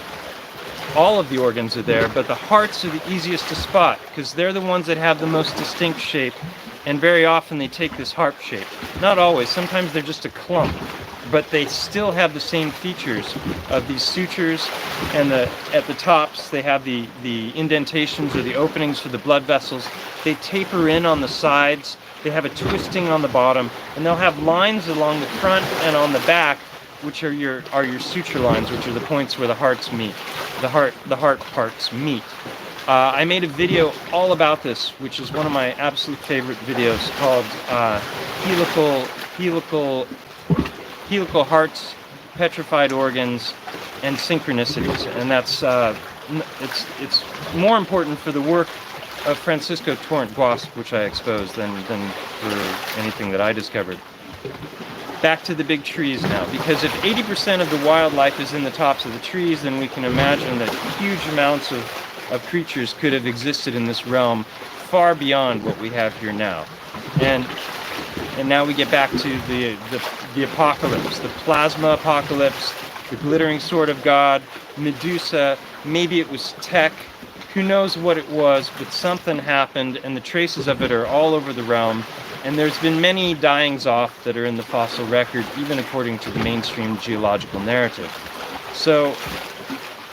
all of the organs are there, but the hearts are the easiest to spot because they're the ones that have the most distinct shape, and very often they take this harp shape. Not always, sometimes they're just a clump, but they still have the same features of these sutures, and at the tops they have the indentations or the openings for the blood vessels. They taper in on the sides, they have a twisting on the bottom, and they'll have lines along the front and on the back, which are your suture lines, which are the points where the hearts meet, the heart parts meet. I made a video all about this, which is one of my absolute favorite videos, called helical hearts, petrified organs, and synchronicities. And that's it's more important for the work of Francisco Torrent Guasp, which I exposed, than for anything that I discovered. Back to the big trees now, because if 80% of the wildlife is in the tops of the trees, then we can imagine that huge amounts of creatures could have existed in this realm far beyond what we have here now. And now we get back to the apocalypse, the plasma apocalypse, the glittering sword of God, Medusa, maybe it was Tech, who knows what it was, but something happened, and the traces of it are all over the realm. And there's been many dyings off that are in the fossil record, even according to the mainstream geological narrative. So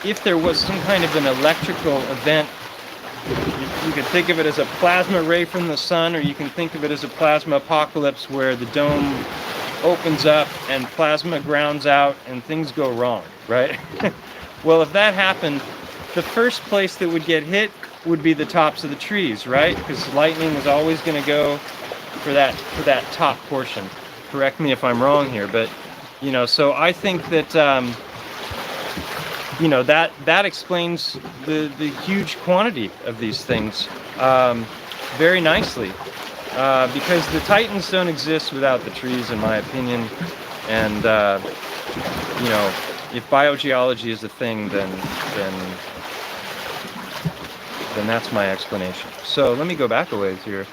if there was some kind of an electrical event, you could think of it as a plasma ray from the sun, or you can think of it as a plasma apocalypse where the dome opens up and plasma grounds out and things go wrong, right? Well, if that happened, the first place that would get hit would be the tops of the trees, right? Because lightning is always going to go for that top portion. Correct me if I'm wrong here, but you know, so I think that you know, that explains the huge quantity of these things very nicely, because the Titans don't exist without the trees, in my opinion. And you know, if biogeology is a thing, then that's my explanation. So let me go back a ways here.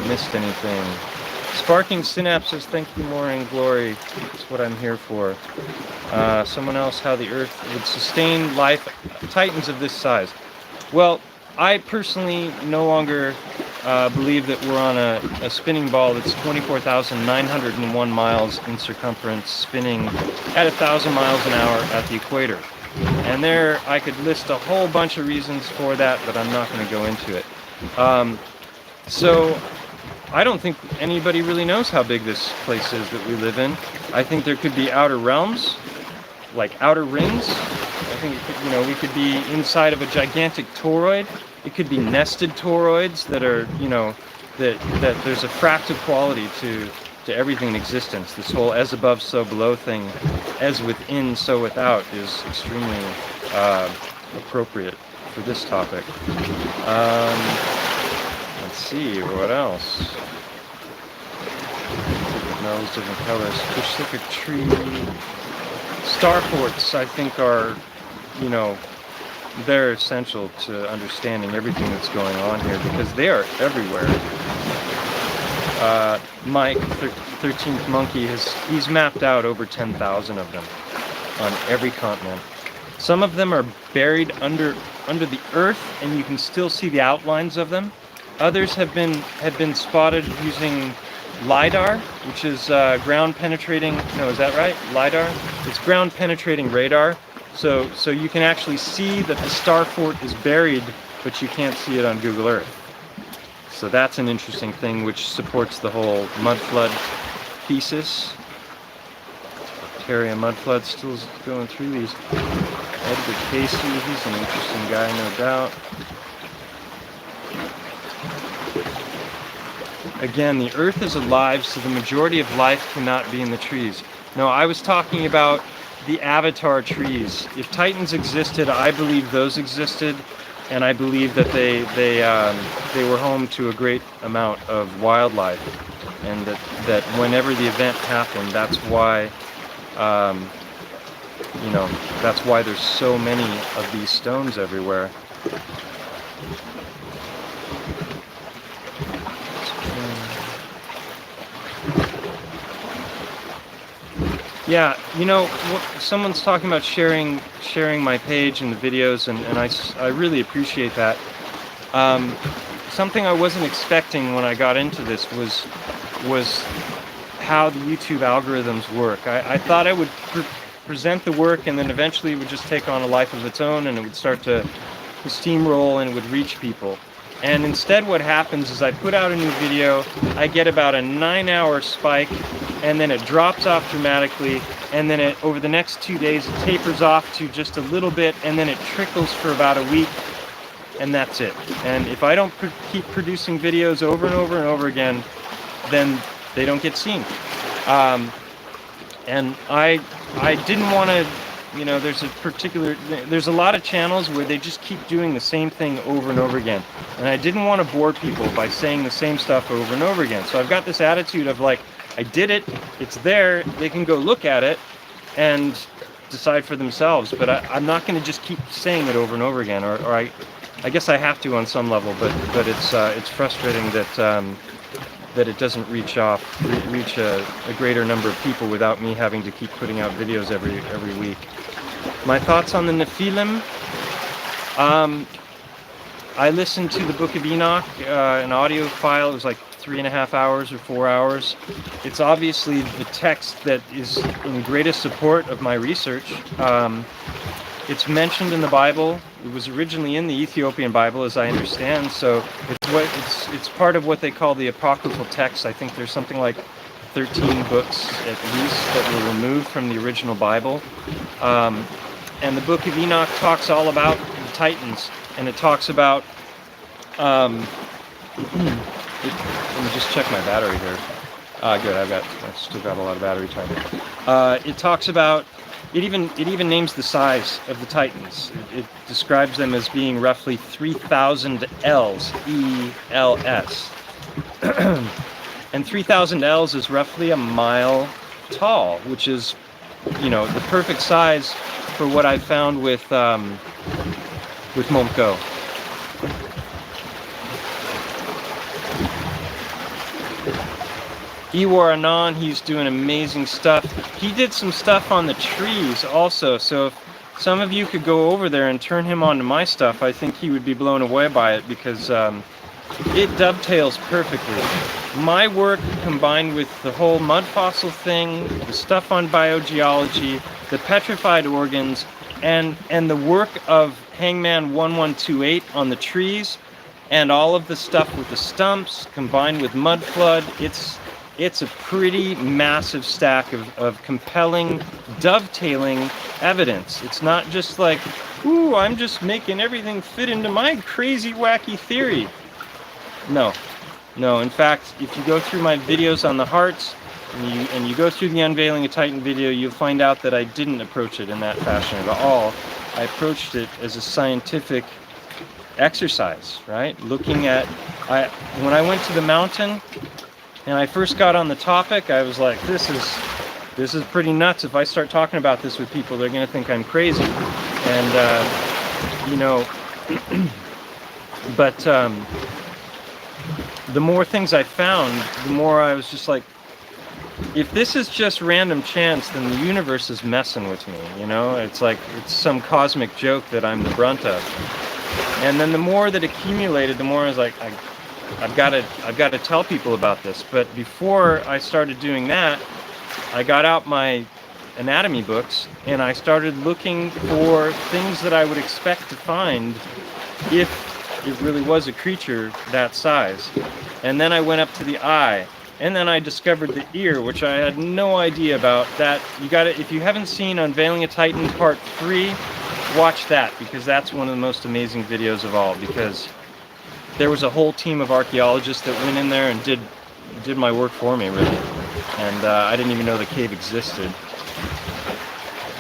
missed anything. Sparking synapses, thank you, Morning Glory. That's what I'm here for. Someone else, how the Earth would sustain life, titans of this size. Well, I personally no longer believe that we're on a spinning ball that's 24,901 miles in circumference, spinning at 1,000 miles an hour at the equator. And there, I could list a whole bunch of reasons for that, but I'm not going to go into it. So, I don't think anybody really knows how big this place is that we live in. I think there could be outer realms, like outer rings. I think, we could be inside of a gigantic toroid. It could be nested toroids that are, that there's a fractal quality to everything in existence. This whole as above, so below thing, as within, so without, is extremely appropriate for this topic. Let's see, what else? Different metals, different colors. Pacific tree. Starports, I think, are, they're essential to understanding everything that's going on here because they are everywhere. Mike, 13th Monkey, he's mapped out over 10,000 of them on every continent. Some of them are buried under the earth, and you can still see the outlines of them. Others have been spotted using LiDAR, which is ground penetrating. No, is that right? LiDAR. It's ground penetrating radar. So you can actually see that the star fort is buried, but you can't see it on Google Earth. So that's an interesting thing, which supports the whole mud flood thesis. Bacteria mud flood still going through these. Edgar Casey, he's an interesting guy, no doubt. Again, the Earth is alive, so the majority of life cannot be in the trees. No, I was talking about the avatar trees. If Titans existed, I believe those existed, and I believe that they were home to a great amount of wildlife, and that whenever the event happened, that's why that's why there's so many of these stones everywhere. Yeah, someone's talking about sharing my page and the videos, and I really appreciate that. Something I wasn't expecting when I got into this was how the YouTube algorithms work. I thought I would present the work, and then eventually it would just take on a life of its own, and it would start to steamroll, and it would reach people. And instead what happens is I put out a new video, I get about a 9-hour spike, and then it drops off dramatically, and then over the next 2 days it tapers off to just a little bit, and then it trickles for about a week, and that's it. And if I don't keep producing videos over and over and over again, then they don't get seen. And I didn't want to, there's a lot of channels where they just keep doing the same thing over and over again. And I didn't want to bore people by saying the same stuff over and over again. So I've got this attitude of like, I did it, it's there, they can go look at it and decide for themselves. But I'm not going to just keep saying it over and over again, or I guess I have to on some level, but it's frustrating that it doesn't reach a greater number of people without me having to keep putting out videos every week. My thoughts on the Nephilim. I listened to the Book of Enoch, an audio file. It was like 3.5 hours or 4 hours. It's obviously the text that is in greatest support of my research. It's mentioned in the Bible. It was originally in the Ethiopian Bible, as I understand. So it's part of what they call the apocryphal text. I think there's something like 13 books at least that were removed from the original Bible. And the Book of Enoch talks all about the Titans, and it talks about. Let me just check my battery here. Good. I've still got a lot of battery time. It talks about. It even names the size of the Titans. It describes them as being roughly 3,000 Ls, E-L-S. And 3,000 Ls is roughly a mile tall, which is, the perfect size for what I found with Momco. Iwar Anon, he's doing amazing stuff. He did some stuff on the trees also, so if some of you could go over there and turn him on to my stuff, I think he would be blown away by it, because it dovetails perfectly. My work combined with the whole mud fossil thing, the stuff on biogeology, the petrified organs, and the work of Hangman 1128 on the trees, and all of the stuff with the stumps combined with mud flood. It's a pretty massive stack of compelling, dovetailing evidence. It's not just like, ooh, I'm just making everything fit into my crazy, wacky theory. No. In fact, if you go through my videos on the hearts, and you go through the Unveiling a Titan video, you'll find out that I didn't approach it in that fashion at all. I approached it as a scientific exercise, right? Looking at, when I went to the mountain, and I first got on the topic, I was like, this is pretty nuts. If I start talking about this with people, they're going to think I'm crazy. And, you know, but the more things I found, the more I was just like, if this is just random chance, then the universe is messing with me, you know? It's like, it's some cosmic joke that I'm the brunt of. And then the more that accumulated, the more I was like, I've got to tell people about this. But before I started doing that, I got out my anatomy books and I started looking for things that I would expect to find if it really was a creature that size. And then I went up to the eye, and then I discovered the ear, which I had no idea about. That you got to, if you haven't seen Unveiling a Titan Part 3, watch that, because that's one of the most amazing videos of all, because there was a whole team of archaeologists that went in there and did my work for me, really. And I didn't even know the cave existed.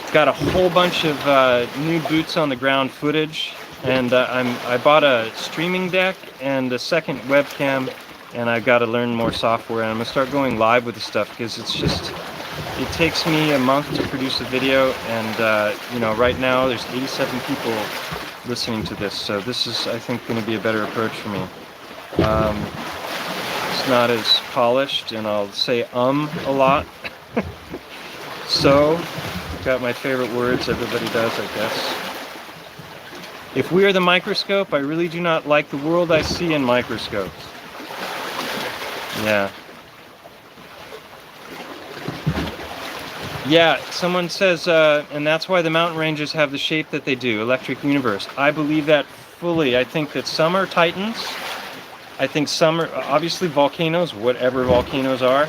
It's got a whole bunch of new boots on the ground footage, and I bought a streaming deck and a second webcam, and I've got to learn more software, and I'm gonna start going live with the stuff, because it's just, it takes me a month to produce a video, and you know, right now there's 87 people listening to this, so this is, I think, going to be a better approach for me. It's not as polished, and I'll say a lot. So, got my favorite words, everybody does, I guess. If we are the microscope, I really do not like the world I see in microscopes. Yeah. Yeah, someone says, and that's why the mountain ranges have the shape that they do, electric universe. I believe that fully. I think that some are titans. I think some are, obviously, volcanoes, whatever volcanoes are.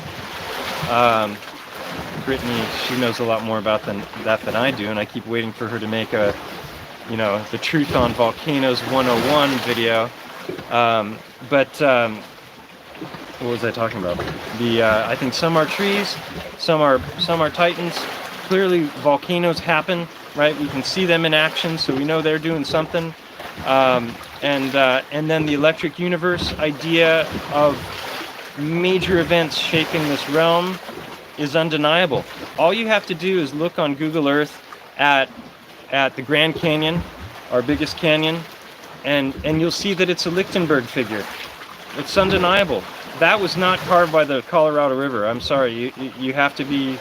Brittany, she knows a lot more about that than I do, and I keep waiting for her to make a, you know, the Truth on Volcanoes 101 video. What was I talking about? I think some are trees, some are titans. Clearly, volcanoes happen, right? We can see them in action, so we know they're doing something. And then the electric universe idea of major events shaping this realm is undeniable. All you have to do is look on Google Earth at the Grand Canyon, our biggest canyon, and you'll see that it's a Lichtenberg figure. It's undeniable. That was not carved by the Colorado River. I'm sorry. You have to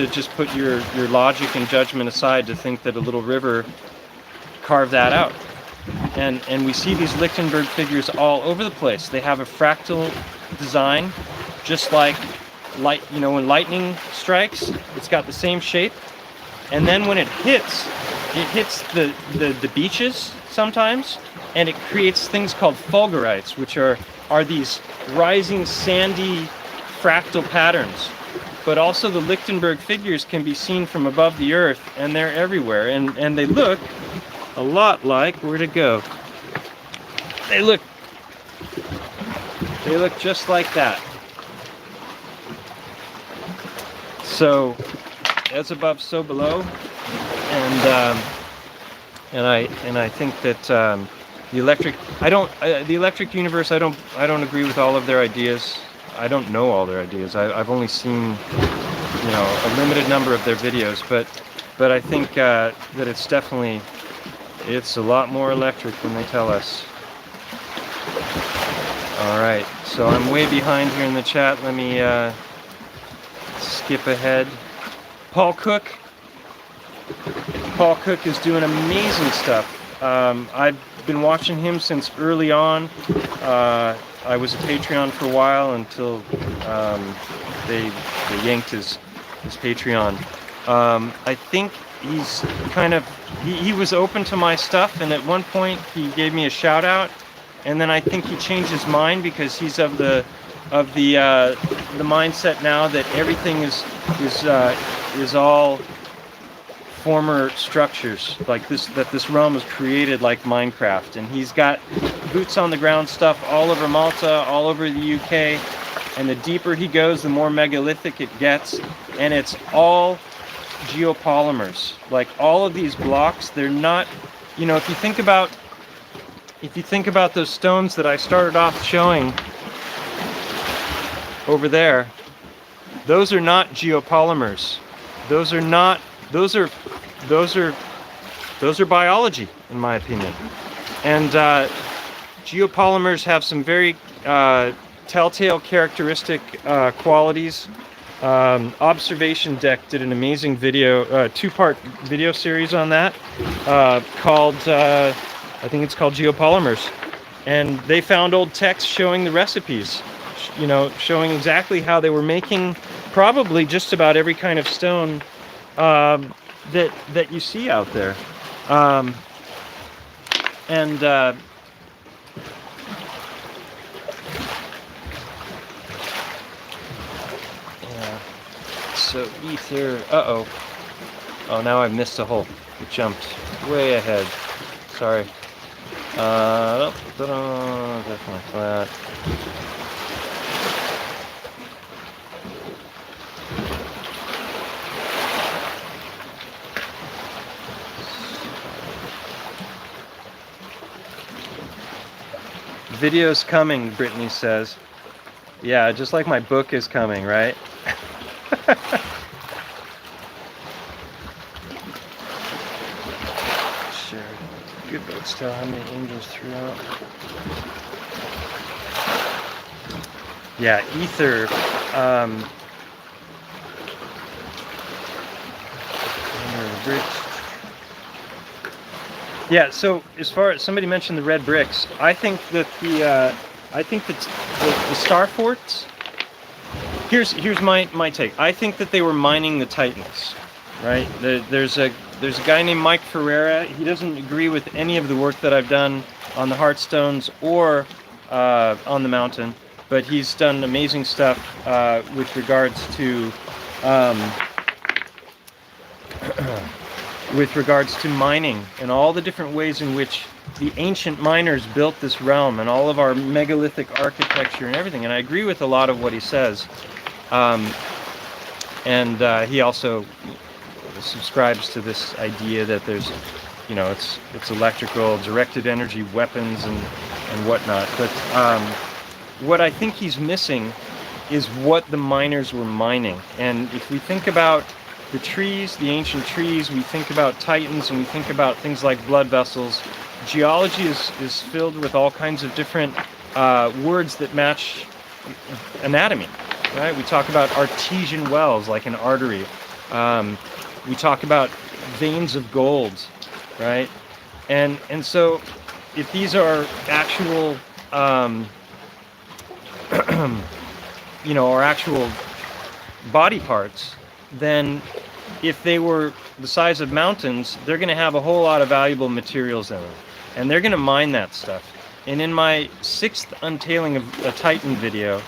just put your logic and judgment aside to think that a little river carved that out. And we see these Lichtenberg figures all over the place. They have a fractal design, just like light. You know, when lightning strikes, it's got the same shape. And then when it hits the beaches sometimes, and it creates things called fulgurites, which are these rising sandy fractal patterns. But also the Lichtenberg figures can be seen from above the earth, and they're everywhere, and they look a lot like, where'd it go? They look just like that. So as above, so below, and I think that the electric universe, I don't agree with all of their ideas. I don't know all their ideas. I've only seen, you know, a limited number of their videos, but I think that it's a lot more electric than they tell us. Alright, so I'm way behind here in the chat. Let me skip ahead. Paul Cook is doing amazing stuff. I've been watching him since early on. I was a Patreon for a while until they yanked his Patreon. I think he's kind of, he was open to my stuff, and at one point he gave me a shout out, and then I think he changed his mind because he's of the mindset now that everything is all former structures, like this realm was created like Minecraft, and he's got boots on the ground stuff all over Malta, all over the UK, and the deeper he goes, the more megalithic it gets, and it's all geopolymers. Like all of these blocks, they're not, you know, if you think about those stones that I started off showing over there, those are not geopolymers. Those are biology, in my opinion. And geopolymers have some very telltale characteristic qualities. Observation Deck did an amazing video, two-part video series on that, called, I think it's called Geopolymers. And they found old texts showing the recipes, you know, showing exactly how they were making probably just about every kind of stone that you see out there. Yeah. So ether. Oh, now I've missed a hole. It jumped way ahead. Sorry. Definitely flat. Video's coming, Brittany says. Yeah, just like my book is coming, right? Sure. Good book still. How many angels threw out? Yeah, ether. Yeah, so as far as somebody mentioned the red bricks, I think that the star forts. Here's my take. I think that they were mining the Titans, right? There's a guy named Mike Ferreira. He doesn't agree with any of the work that I've done on the Heartstones or on the mountain, but he's done amazing stuff with regards to mining and all the different ways in which the ancient miners built this realm and all of our megalithic architecture and everything. And I agree with a lot of what he says. He also subscribes to this idea that there's, you know, it's electrical, directed energy weapons and whatnot. But what I think he's missing is what the miners were mining. And if we think about the trees, the ancient trees, we think about titans, and we think about things like blood vessels. Geology is filled with all kinds of different words that match anatomy, right? We talk about artesian wells, like an artery. We talk about veins of gold, right? And so if these are actual, you know, or actual body parts, then if they were the size of mountains, they're going to have a whole lot of valuable materials in them. And they're going to mine that stuff. And in my 6th untailing of a Titan video,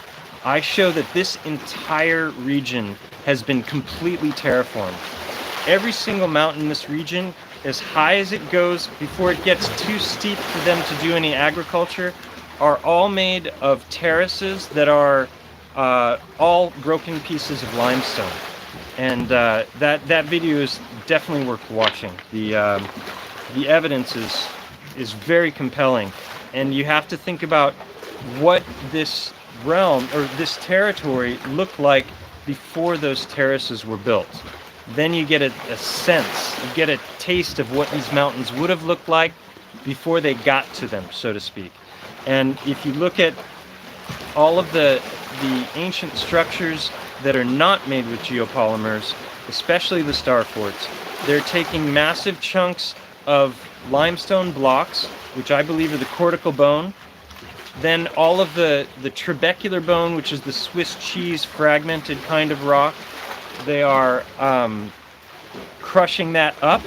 I show that this entire region has been completely terraformed. Every single mountain in this region, as high as it goes before it gets too steep for them to do any agriculture, are all made of terraces that are all broken pieces of limestone. And that video is definitely worth watching. The evidence is very compelling, and you have to think about what this realm or this territory looked like before those terraces were built. Then you get a sense, you get a taste of what these mountains would have looked like before they got to them, so to speak. And if you look at all of the ancient structures that are not made with geopolymers, especially the star forts, they're taking massive chunks of limestone blocks, which I believe are the cortical bone, then all of the trabecular bone, which is the Swiss cheese fragmented kind of rock, they are crushing that up,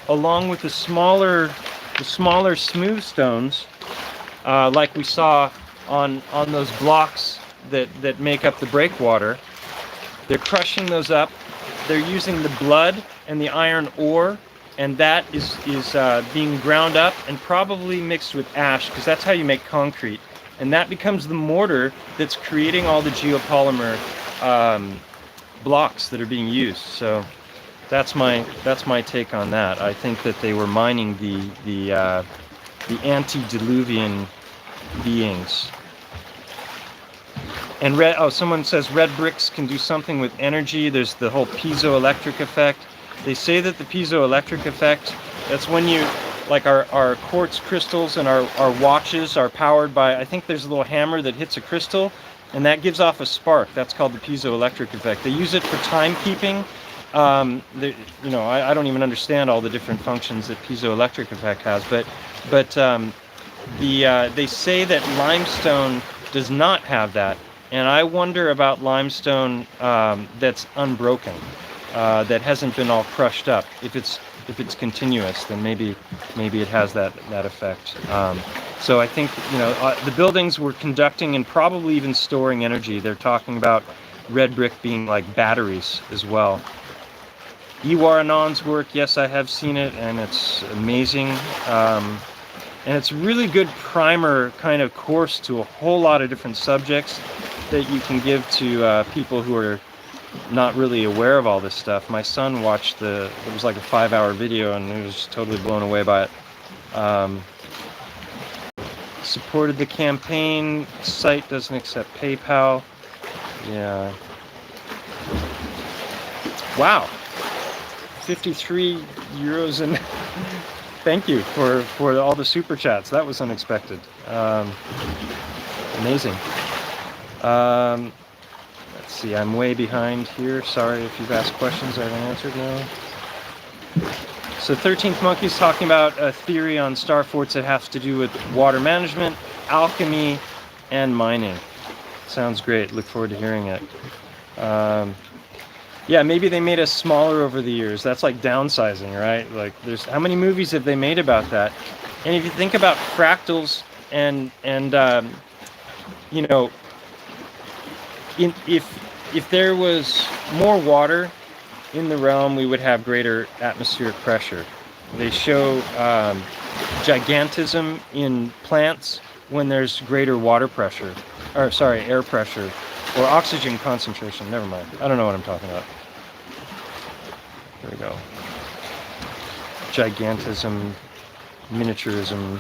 along with the smaller smooth stones, like we saw on those blocks that make up the breakwater. They're crushing those up. They're using the blood and the iron ore, and that is being ground up and probably mixed with ash, because that's how you make concrete. And that becomes the mortar that's creating all the geopolymer blocks that are being used. So that's my take on that. I think that they were mining the antediluvian beings. And someone says red bricks can do something with energy. There's the whole piezoelectric effect. They say that the piezoelectric effect, that's when you, like our quartz crystals and our watches are powered by, I think there's a little hammer that hits a crystal, and that gives off a spark. That's called the piezoelectric effect. They use it for timekeeping. I don't even understand all the different functions that piezoelectric effect has, but they say that limestone does not have that. And I wonder about limestone that's unbroken, that hasn't been all crushed up. If it's continuous, then maybe it has that effect. So I think the buildings were conducting and probably even storing energy. They're talking about red brick being like batteries as well. Iwar Anand's work, yes, I have seen it, and it's amazing. And it's a really good primer kind of course to a whole lot of different subjects that you can give to people who are not really aware of all this stuff. My son watched it was like a 5-hour video, and he was just totally blown away by it. Supported the campaign. Site doesn't accept PayPal. Yeah. Wow. 53 euros and thank you for all the super chats. That was unexpected. Amazing. Let's see, I'm way behind here. Sorry if you've asked questions I haven't answered now. So 13th Monkey's talking about a theory on star forts that has to do with water management, alchemy, and mining. Sounds great. Look forward to hearing it. Yeah, maybe they made us smaller over the years. That's like downsizing, right? Like, how many movies have they made about that? And if you think about fractals and if there was more water in the realm, we would have greater atmospheric pressure. They show gigantism in plants when there's greater water pressure, air pressure, or oxygen concentration. Never mind. I don't know what I'm talking about. Here we go. Gigantism, miniaturism.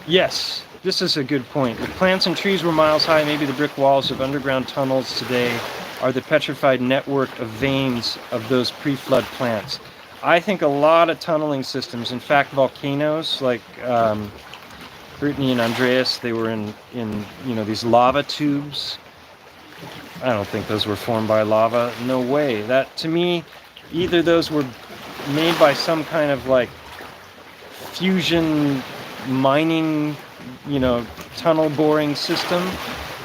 Yes, this is a good point. If plants and trees were miles high, maybe the brick walls of underground tunnels today are the petrified network of veins of those pre-flood plants. I think a lot of tunneling systems, in fact volcanoes like Brittany and Andreas, they were in these lava tubes. I don't think those were formed by lava. No way. That, to me, either those were made by some kind of like fusion mining, tunnel boring system.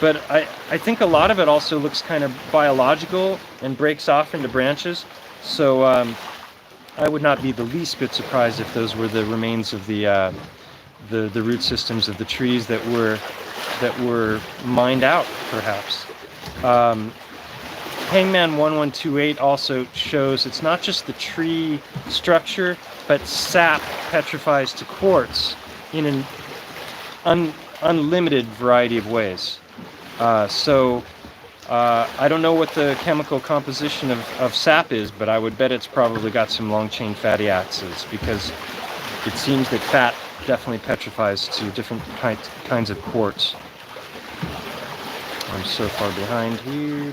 But I think a lot of it also looks kind of biological and breaks off into branches. So I would not be the least bit surprised if those were the remains of the root systems of the trees that were mined out, perhaps. Hangman 1128 also shows it's not just the tree structure, but sap petrifies to quartz in an unlimited variety of ways. So I don't know what the chemical composition of sap is, but I would bet it's probably got some long-chain fatty acids, because it seems that fat definitely petrifies to different kinds of quartz. I'm so far behind here.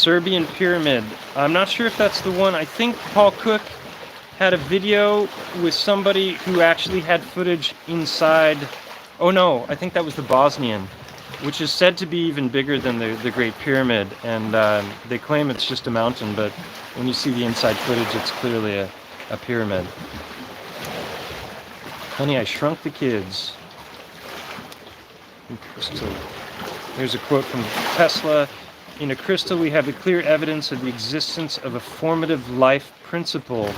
Serbian Pyramid. I'm not sure if that's the one. I think Paul Cook had a video with somebody who actually had footage inside. Oh no, I think that was the Bosnian, which is said to be even bigger than the Great Pyramid. And they claim it's just a mountain, but when you see the inside footage, it's clearly a pyramid. Honey, I Shrunk the Kids. Crystal. Here's a quote from Tesla. In a crystal, we have the clear evidence of the existence of a formative life principle.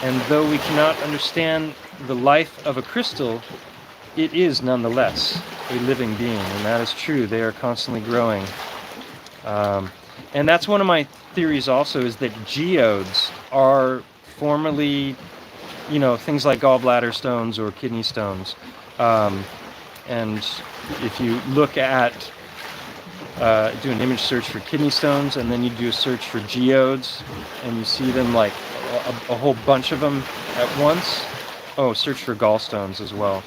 And though we cannot understand the life of a crystal, it is nonetheless a living being. And that is true. They are constantly growing. And that's one of my theories also, is that geodes are formerly, you know, things like gallbladder stones or kidney stones. And if you look at, do an image search for kidney stones, and then you do a search for geodes, and you see them like a whole bunch of them at once. Oh, search for gallstones as well.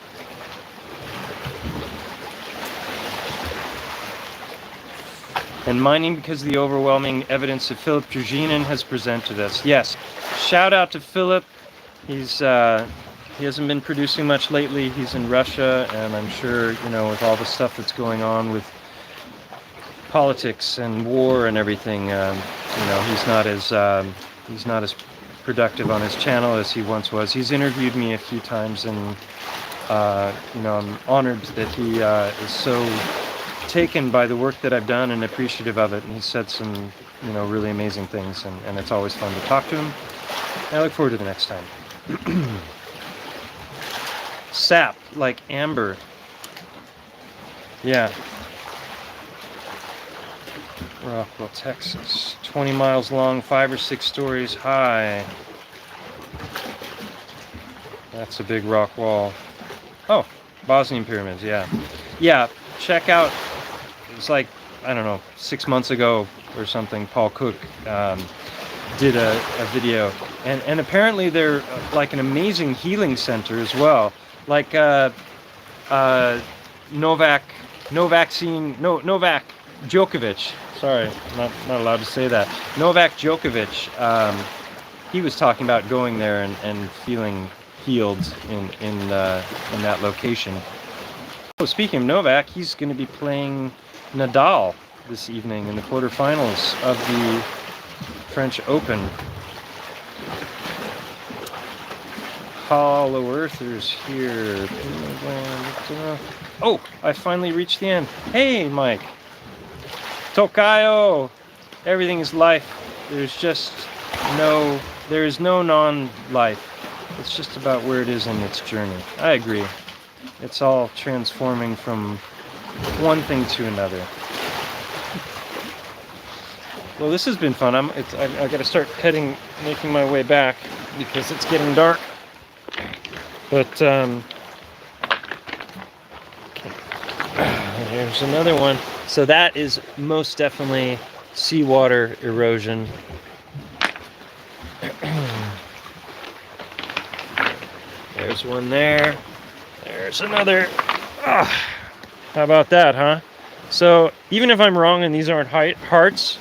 And mining because of the overwhelming evidence that Philip Draginin has presented us. Yes, shout out to Philip. He's he hasn't been producing much lately. He's in Russia, and I'm sure, you know, with all the stuff that's going on with politics and war and everything, you know, he's not as productive on his channel as he once was. He's interviewed me a few times, and you know, I'm honored that he is so taken by the work that I've done and appreciative of it. And he said some, you know, really amazing things, and it's always fun to talk to him. And I look forward to the next time. Sap, like amber. Yeah. Rockwell, Texas. 20 miles long, 5 or 6 stories high. That's a big rock wall. Oh, Bosnian pyramids, yeah. Yeah, check out, it's like, I don't know, 6 months ago or something, Paul Cook did a video. And apparently they're like an amazing healing center as well. Like Novak Djokovic. Sorry, not allowed to say that. Novak Djokovic, he was talking about going there and feeling healed in that location. Oh, speaking of Novak, he's going to be playing Nadal this evening in the quarterfinals of the French Open. Hollow Earthers here. Oh, I finally reached the end. Hey, Mike. Tokayo. Everything is life. There is no non-life. It's just about where it is in its journey. I agree. It's all transforming from one thing to another. Well, this has been fun. I got to start making my way back because it's getting dark. But here's another one. So that is most definitely seawater erosion. There's one there. There's another. How about that, huh? So even if I'm wrong and these aren't hearts,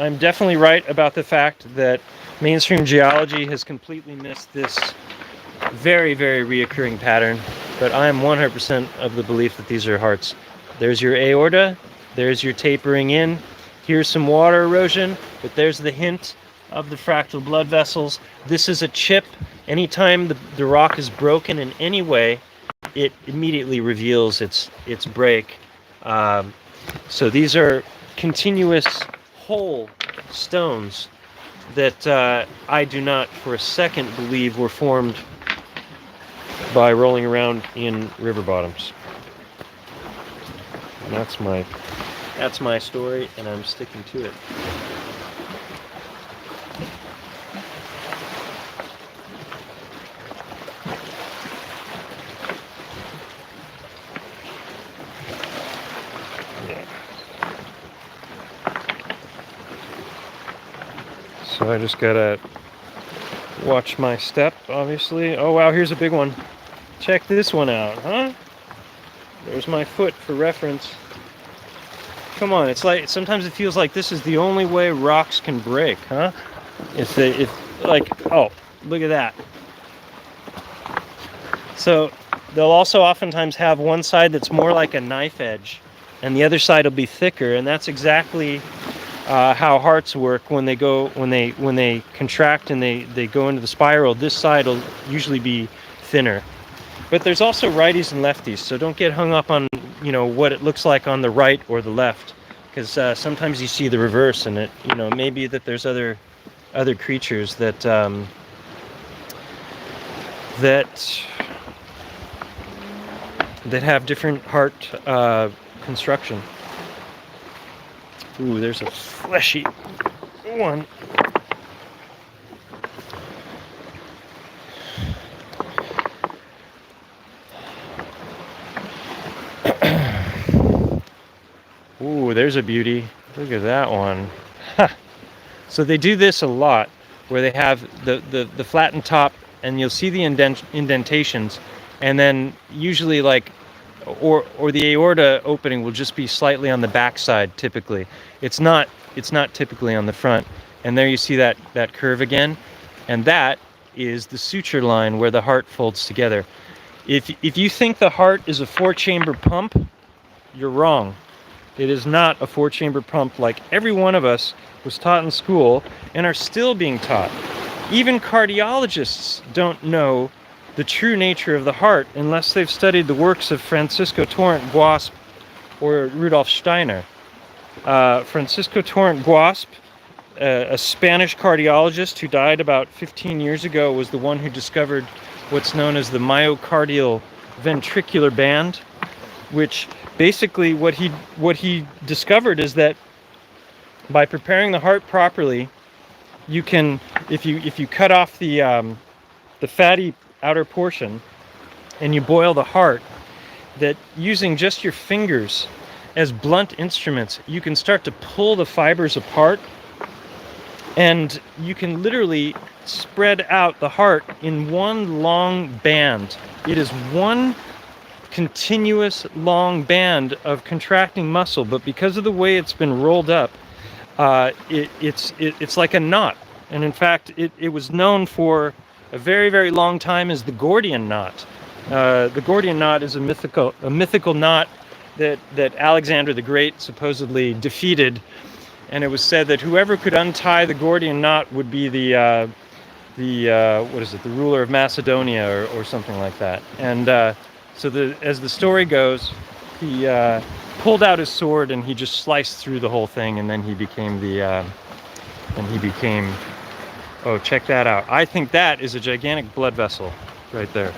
I'm definitely right about the fact that mainstream geology has completely missed this very, very reoccurring pattern. But I am 100% of the belief that these are hearts. There's your aorta. There's your tapering in. Here's some water erosion, but there's the hint of the fractal blood vessels. This is a chip. Anytime the rock is broken in any way, it immediately reveals its break. So these are continuous whole stones that I do not for a second believe were formed by rolling around in river bottoms. And that's my story, and I'm sticking to it. Yeah. So I just gotta watch my step, obviously. Oh wow, here's a big one. Check this one out, huh? There's my foot for reference. Come on, it's like sometimes it feels like this is the only way rocks can break, huh? If like, oh, look at that. So they'll also oftentimes have one side that's more like a knife edge, and the other side will be thicker, and that's exactly how hearts work when they contract and they go into the spiral. This side will usually be thinner. But there's also righties and lefties, so don't get hung up on what it looks like on the right or the left, because sometimes you see the reverse, and it maybe that there's other creatures that that have different heart construction. Ooh, there's a fleshy one. Ooh, there's a beauty. Look at that one. So they do this a lot, where they have the flattened top, and you'll see the indentations, and then usually or the aorta opening will just be slightly on the back side typically. It's not typically on the front. And there you see that curve again, and that is the suture line where the heart folds together. If you think the heart is a 4-chamber pump, you're wrong. It is not a 4-chamber pump like every one of us was taught in school and are still being taught. Even cardiologists don't know the true nature of the heart unless they've studied the works of Francisco Torrent Guasp or Rudolf Steiner. Francisco Torrent Guasp, a Spanish cardiologist who died about 15 years ago, was the one who discovered what's known as the myocardial ventricular band, which basically what he discovered is that by preparing the heart properly, you can, if you cut off the fatty outer portion and you boil the heart, that using just your fingers as blunt instruments, you can start to pull the fibers apart, and you can literally spread out the heart in one long band. It is one continuous long band of contracting muscle, but because of the way it's been rolled up, it's like a knot. And in fact, it was known for a very, very long time as the Gordian Knot. The Gordian Knot is a mythical knot that Alexander the Great supposedly defeated, and it was said that whoever could untie the Gordian Knot would be the ruler of Macedonia or something like that. And so as the story goes, he pulled out his sword and he just sliced through the whole thing, and then he became oh, check that out. I think that is a gigantic blood vessel right there.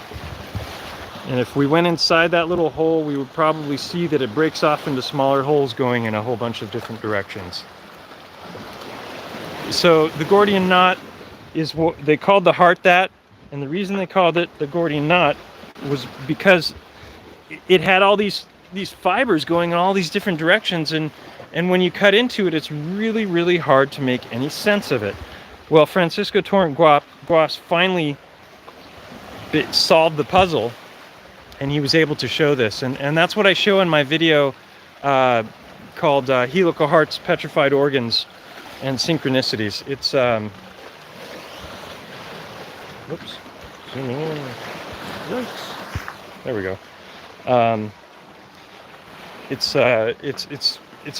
And if we went inside that little hole, we would probably see that it breaks off into smaller holes going in a whole bunch of different directions. So the Gordian Knot is what they called the heart that, and the reason they called it the Gordian Knot was because it had all these fibers going in all these different directions, and when you cut into it, it's really, really hard to make any sense of it. Well, Francisco Torrent Guasp finally solved the puzzle, and he was able to show this, and that's what I show in my video called Helical Hearts, Petrified Organs, and Synchronicities. It's whoops, zooming in. There we go. It's an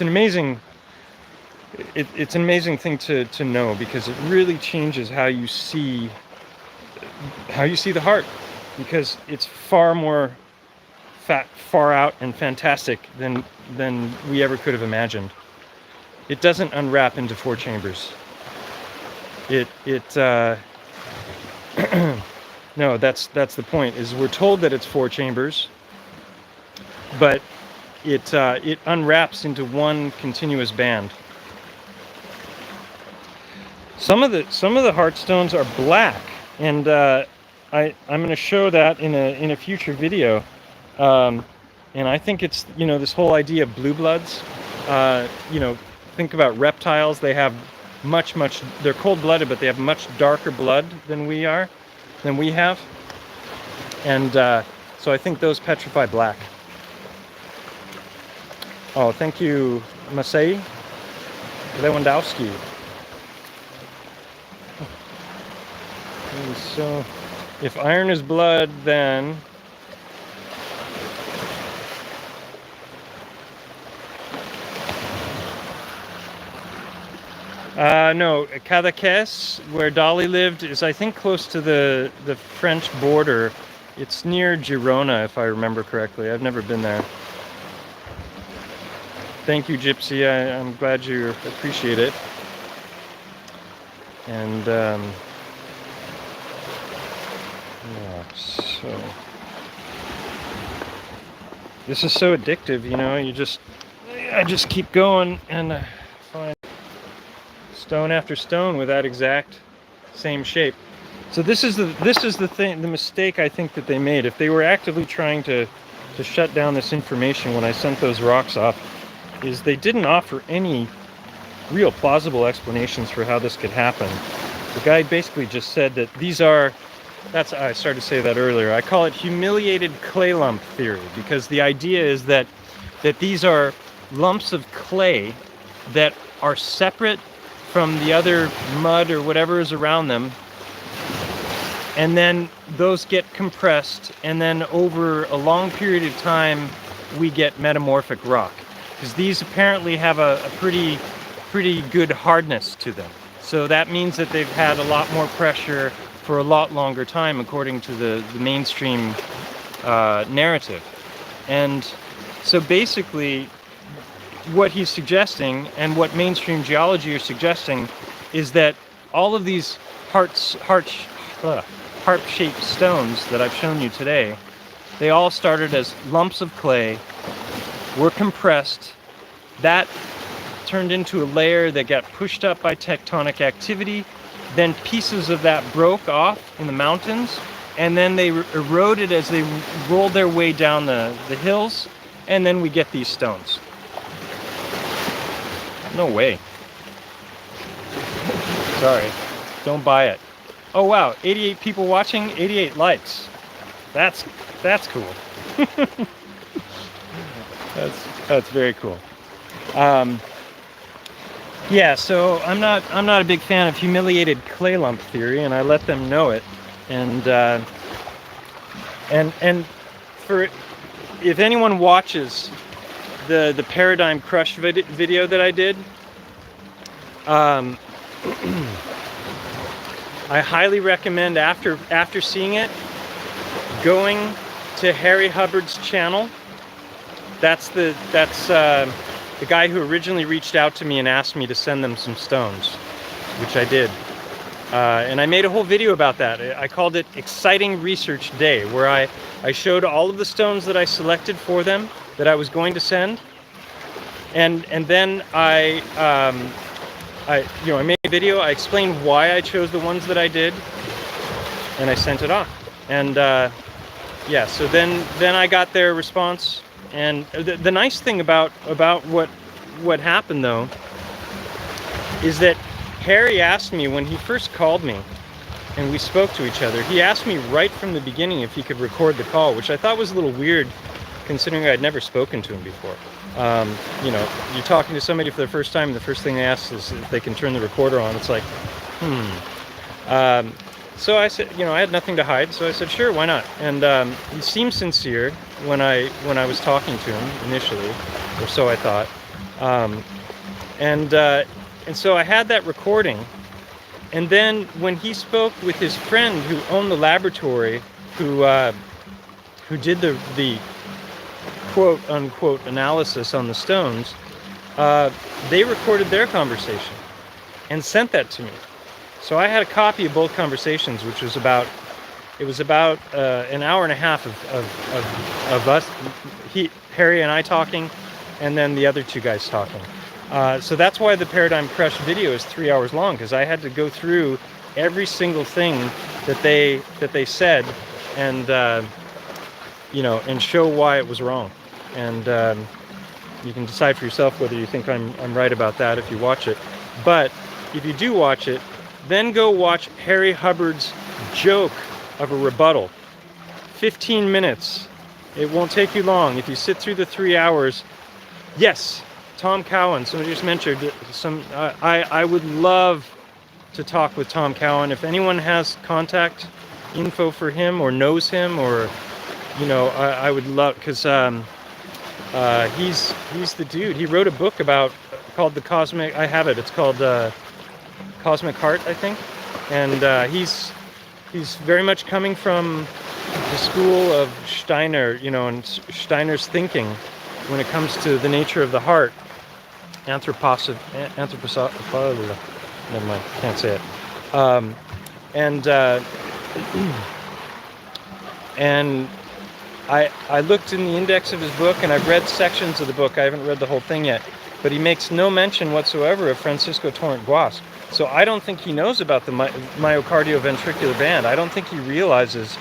amazing. It's an amazing thing to know, because it really changes how you see the heart, because it's far more far out and fantastic than we ever could have imagined. It doesn't unwrap into 4 chambers. No, that's the point. Is we're told that it's 4 chambers, but it unwraps into one continuous band. Some of the heart stones are black, and I'm going to show that in a future video. And I think it's this whole idea of blue bloods. Think about reptiles. They have they're cold-blooded, but they have much darker blood than we have, and so I think those petrify black. Oh, thank you, Masei Lewandowski. And so, if iron is blood, then no, Cadaqués, where Dolly lived, is I think close to the French border. It's near Girona, if I remember correctly. I've never been there. Thank you, Gypsy. I'm glad you appreciate it. And yeah, so this is so addictive, you know. I just keep going and find stone after stone with that exact same shape. So this is the mistake I think that they made. If they were actively trying to shut down this information when I sent those rocks off, is they didn't offer any real plausible explanations for how this could happen. The guy basically just said that these are, I started to say that earlier, I call it humiliated clay lump theory, because the idea is that these are lumps of clay that are separate from the other mud or whatever is around them, and then those get compressed, and then over a long period of time we get metamorphic rock. Because these apparently have a pretty good hardness to them. So that means that they've had a lot more pressure for a lot longer time, according to the mainstream narrative. And so basically, what he's suggesting, and what mainstream geology are suggesting, is that all of these harp-shaped stones that I've shown you today, they all started as lumps of clay, were compressed, that turned into a layer that got pushed up by tectonic activity, then pieces of that broke off in the mountains, and then they eroded as they rolled their way down the hills, and then we get these stones. No way. Sorry, don't buy it. Oh wow, 88 people watching, 88 likes. That's cool. That's very cool. Yeah, so I'm not a big fan of humiliated clay lump theory, and I let them know it. And for if anyone watches the Paradigm Crush video that I did, I highly recommend after seeing it, going to Harry Hubbard's channel. That's the guy who originally reached out to me and asked me to send them some stones, which I did. And I made a whole video about that. I called it Exciting Research Day, where I showed all of the stones that I selected for them that I was going to send. And then I made a video, I explained why I chose the ones that I did, and I sent it off. And yeah, so then I got their response. And the nice thing about what happened, though, is that Harry asked me when he first called me and we spoke to each other, he asked me right from the beginning if he could record the call, which I thought was a little weird considering I'd never spoken to him before. You're talking to somebody for the first time and the first thing they ask is if they can turn the recorder on. It's like, so I said, I had nothing to hide, so I said, sure, why not? And he seemed sincere when I was talking to him initially, or so I thought. And so I had that recording, and then when he spoke with his friend who owned the laboratory, who did the quote unquote analysis on the stones, they recorded their conversation and sent that to me. So I had a copy of both conversations, which was about an hour and a half of us, Harry and I talking, and then the other two guys talking. So that's why the Paradigm Crush video is 3 hours long, because I had to go through every single thing that they said, and and show why it was wrong. And you can decide for yourself whether you think I'm right about that if you watch it. But if you do watch it, then go watch Harry Hubbard's joke of a rebuttal. 15 minutes. It won't take you long. If you sit through the 3 hours, Yes, Tom Cowan. Somebody just mentioned some. I would love to talk with Tom Cowan. If anyone has contact info for him or knows him, or I would love, because he's the dude. He wrote a book called the Cosmic. I have it. It's called Cosmic Heart, I think, and he's very much coming from the school of Steiner, and Steiner's thinking when it comes to the nature of the heart. Never mind, can't say it. And I looked in the index of his book, and I've read sections of the book. I haven't read the whole thing yet, but he makes no mention whatsoever of Francisco Torrent Guasc. So I don't think he knows about the myocardial ventricular band. I don't think he realizes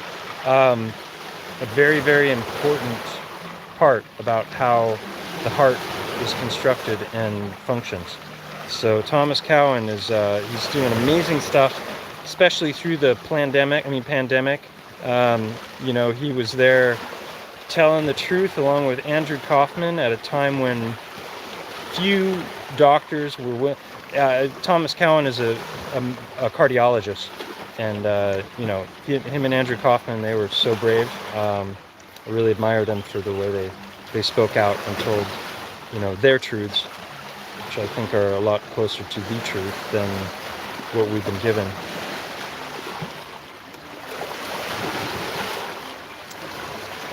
a very, very important part about how the heart is constructed and functions. So Thomas Cowan is he's doing amazing stuff, especially through the pandemic. He was there telling the truth along with Andrew Kaufman at a time when few doctors were Thomas Cowan is a cardiologist, and him and Andrew Kaufman, they were so brave. I really admire them for the way they spoke out and told their truths, which I think are a lot closer to the truth than what we've been given.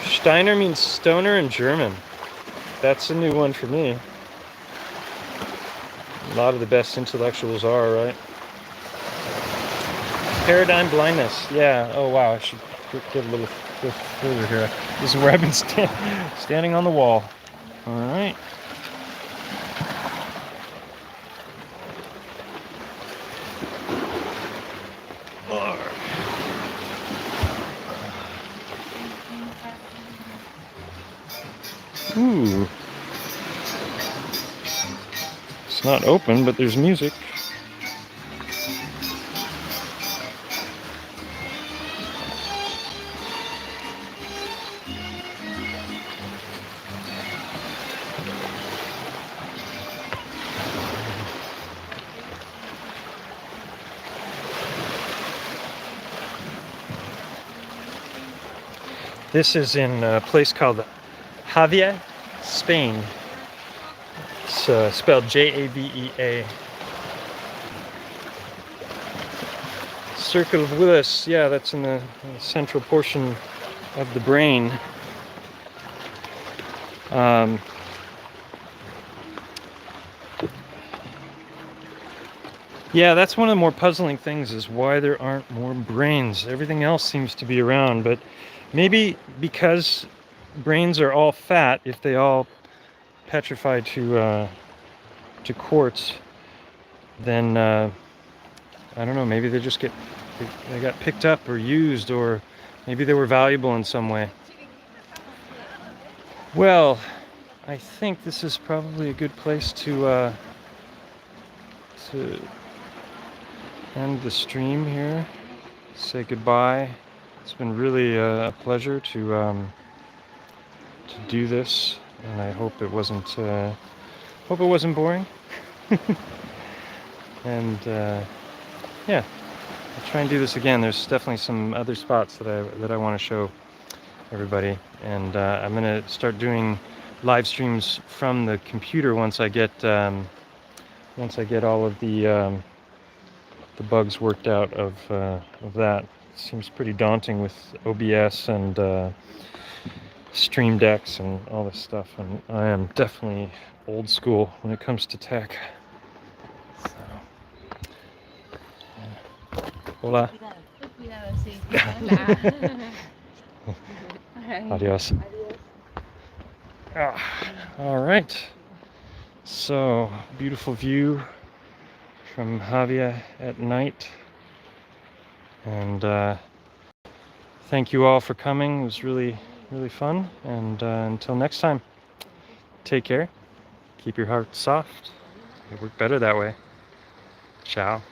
Steiner means stoner in German. That's a new one for me. A lot of the best intellectuals are, right? Paradigm blindness. Yeah. Oh, wow. I should get a little further here. This is where I've been standing on the wall. All right. Ooh. It's not open, but there's music. This is in a place called Javea, Spain. It's spelled Javea. Circle of Willis, yeah, that's in the central portion of the brain. Yeah, that's one of the more puzzling things, is why there aren't more brains. Everything else seems to be around, but maybe because brains are all fat, if they all petrify to quartz, then I don't know, maybe they got picked up or used, or maybe they were valuable in some way. Well, I think this is probably a good place to end the stream here. Say goodbye. It's been really a pleasure to do this, and I hope it wasn't boring. And yeah, I'll try and do this again. There's definitely some other spots that I want to show everybody, and I'm gonna start doing live streams from the computer once I get all of the bugs worked out of that. It seems pretty daunting with OBS and Stream Decks and all this stuff, and I am definitely old school when it comes to tech. So, hola. Adios. All right. So, beautiful view from Javea at night. And thank you all for coming. It was really, really fun. And until next time, take care. Keep your heart soft. It worked better that way. Ciao.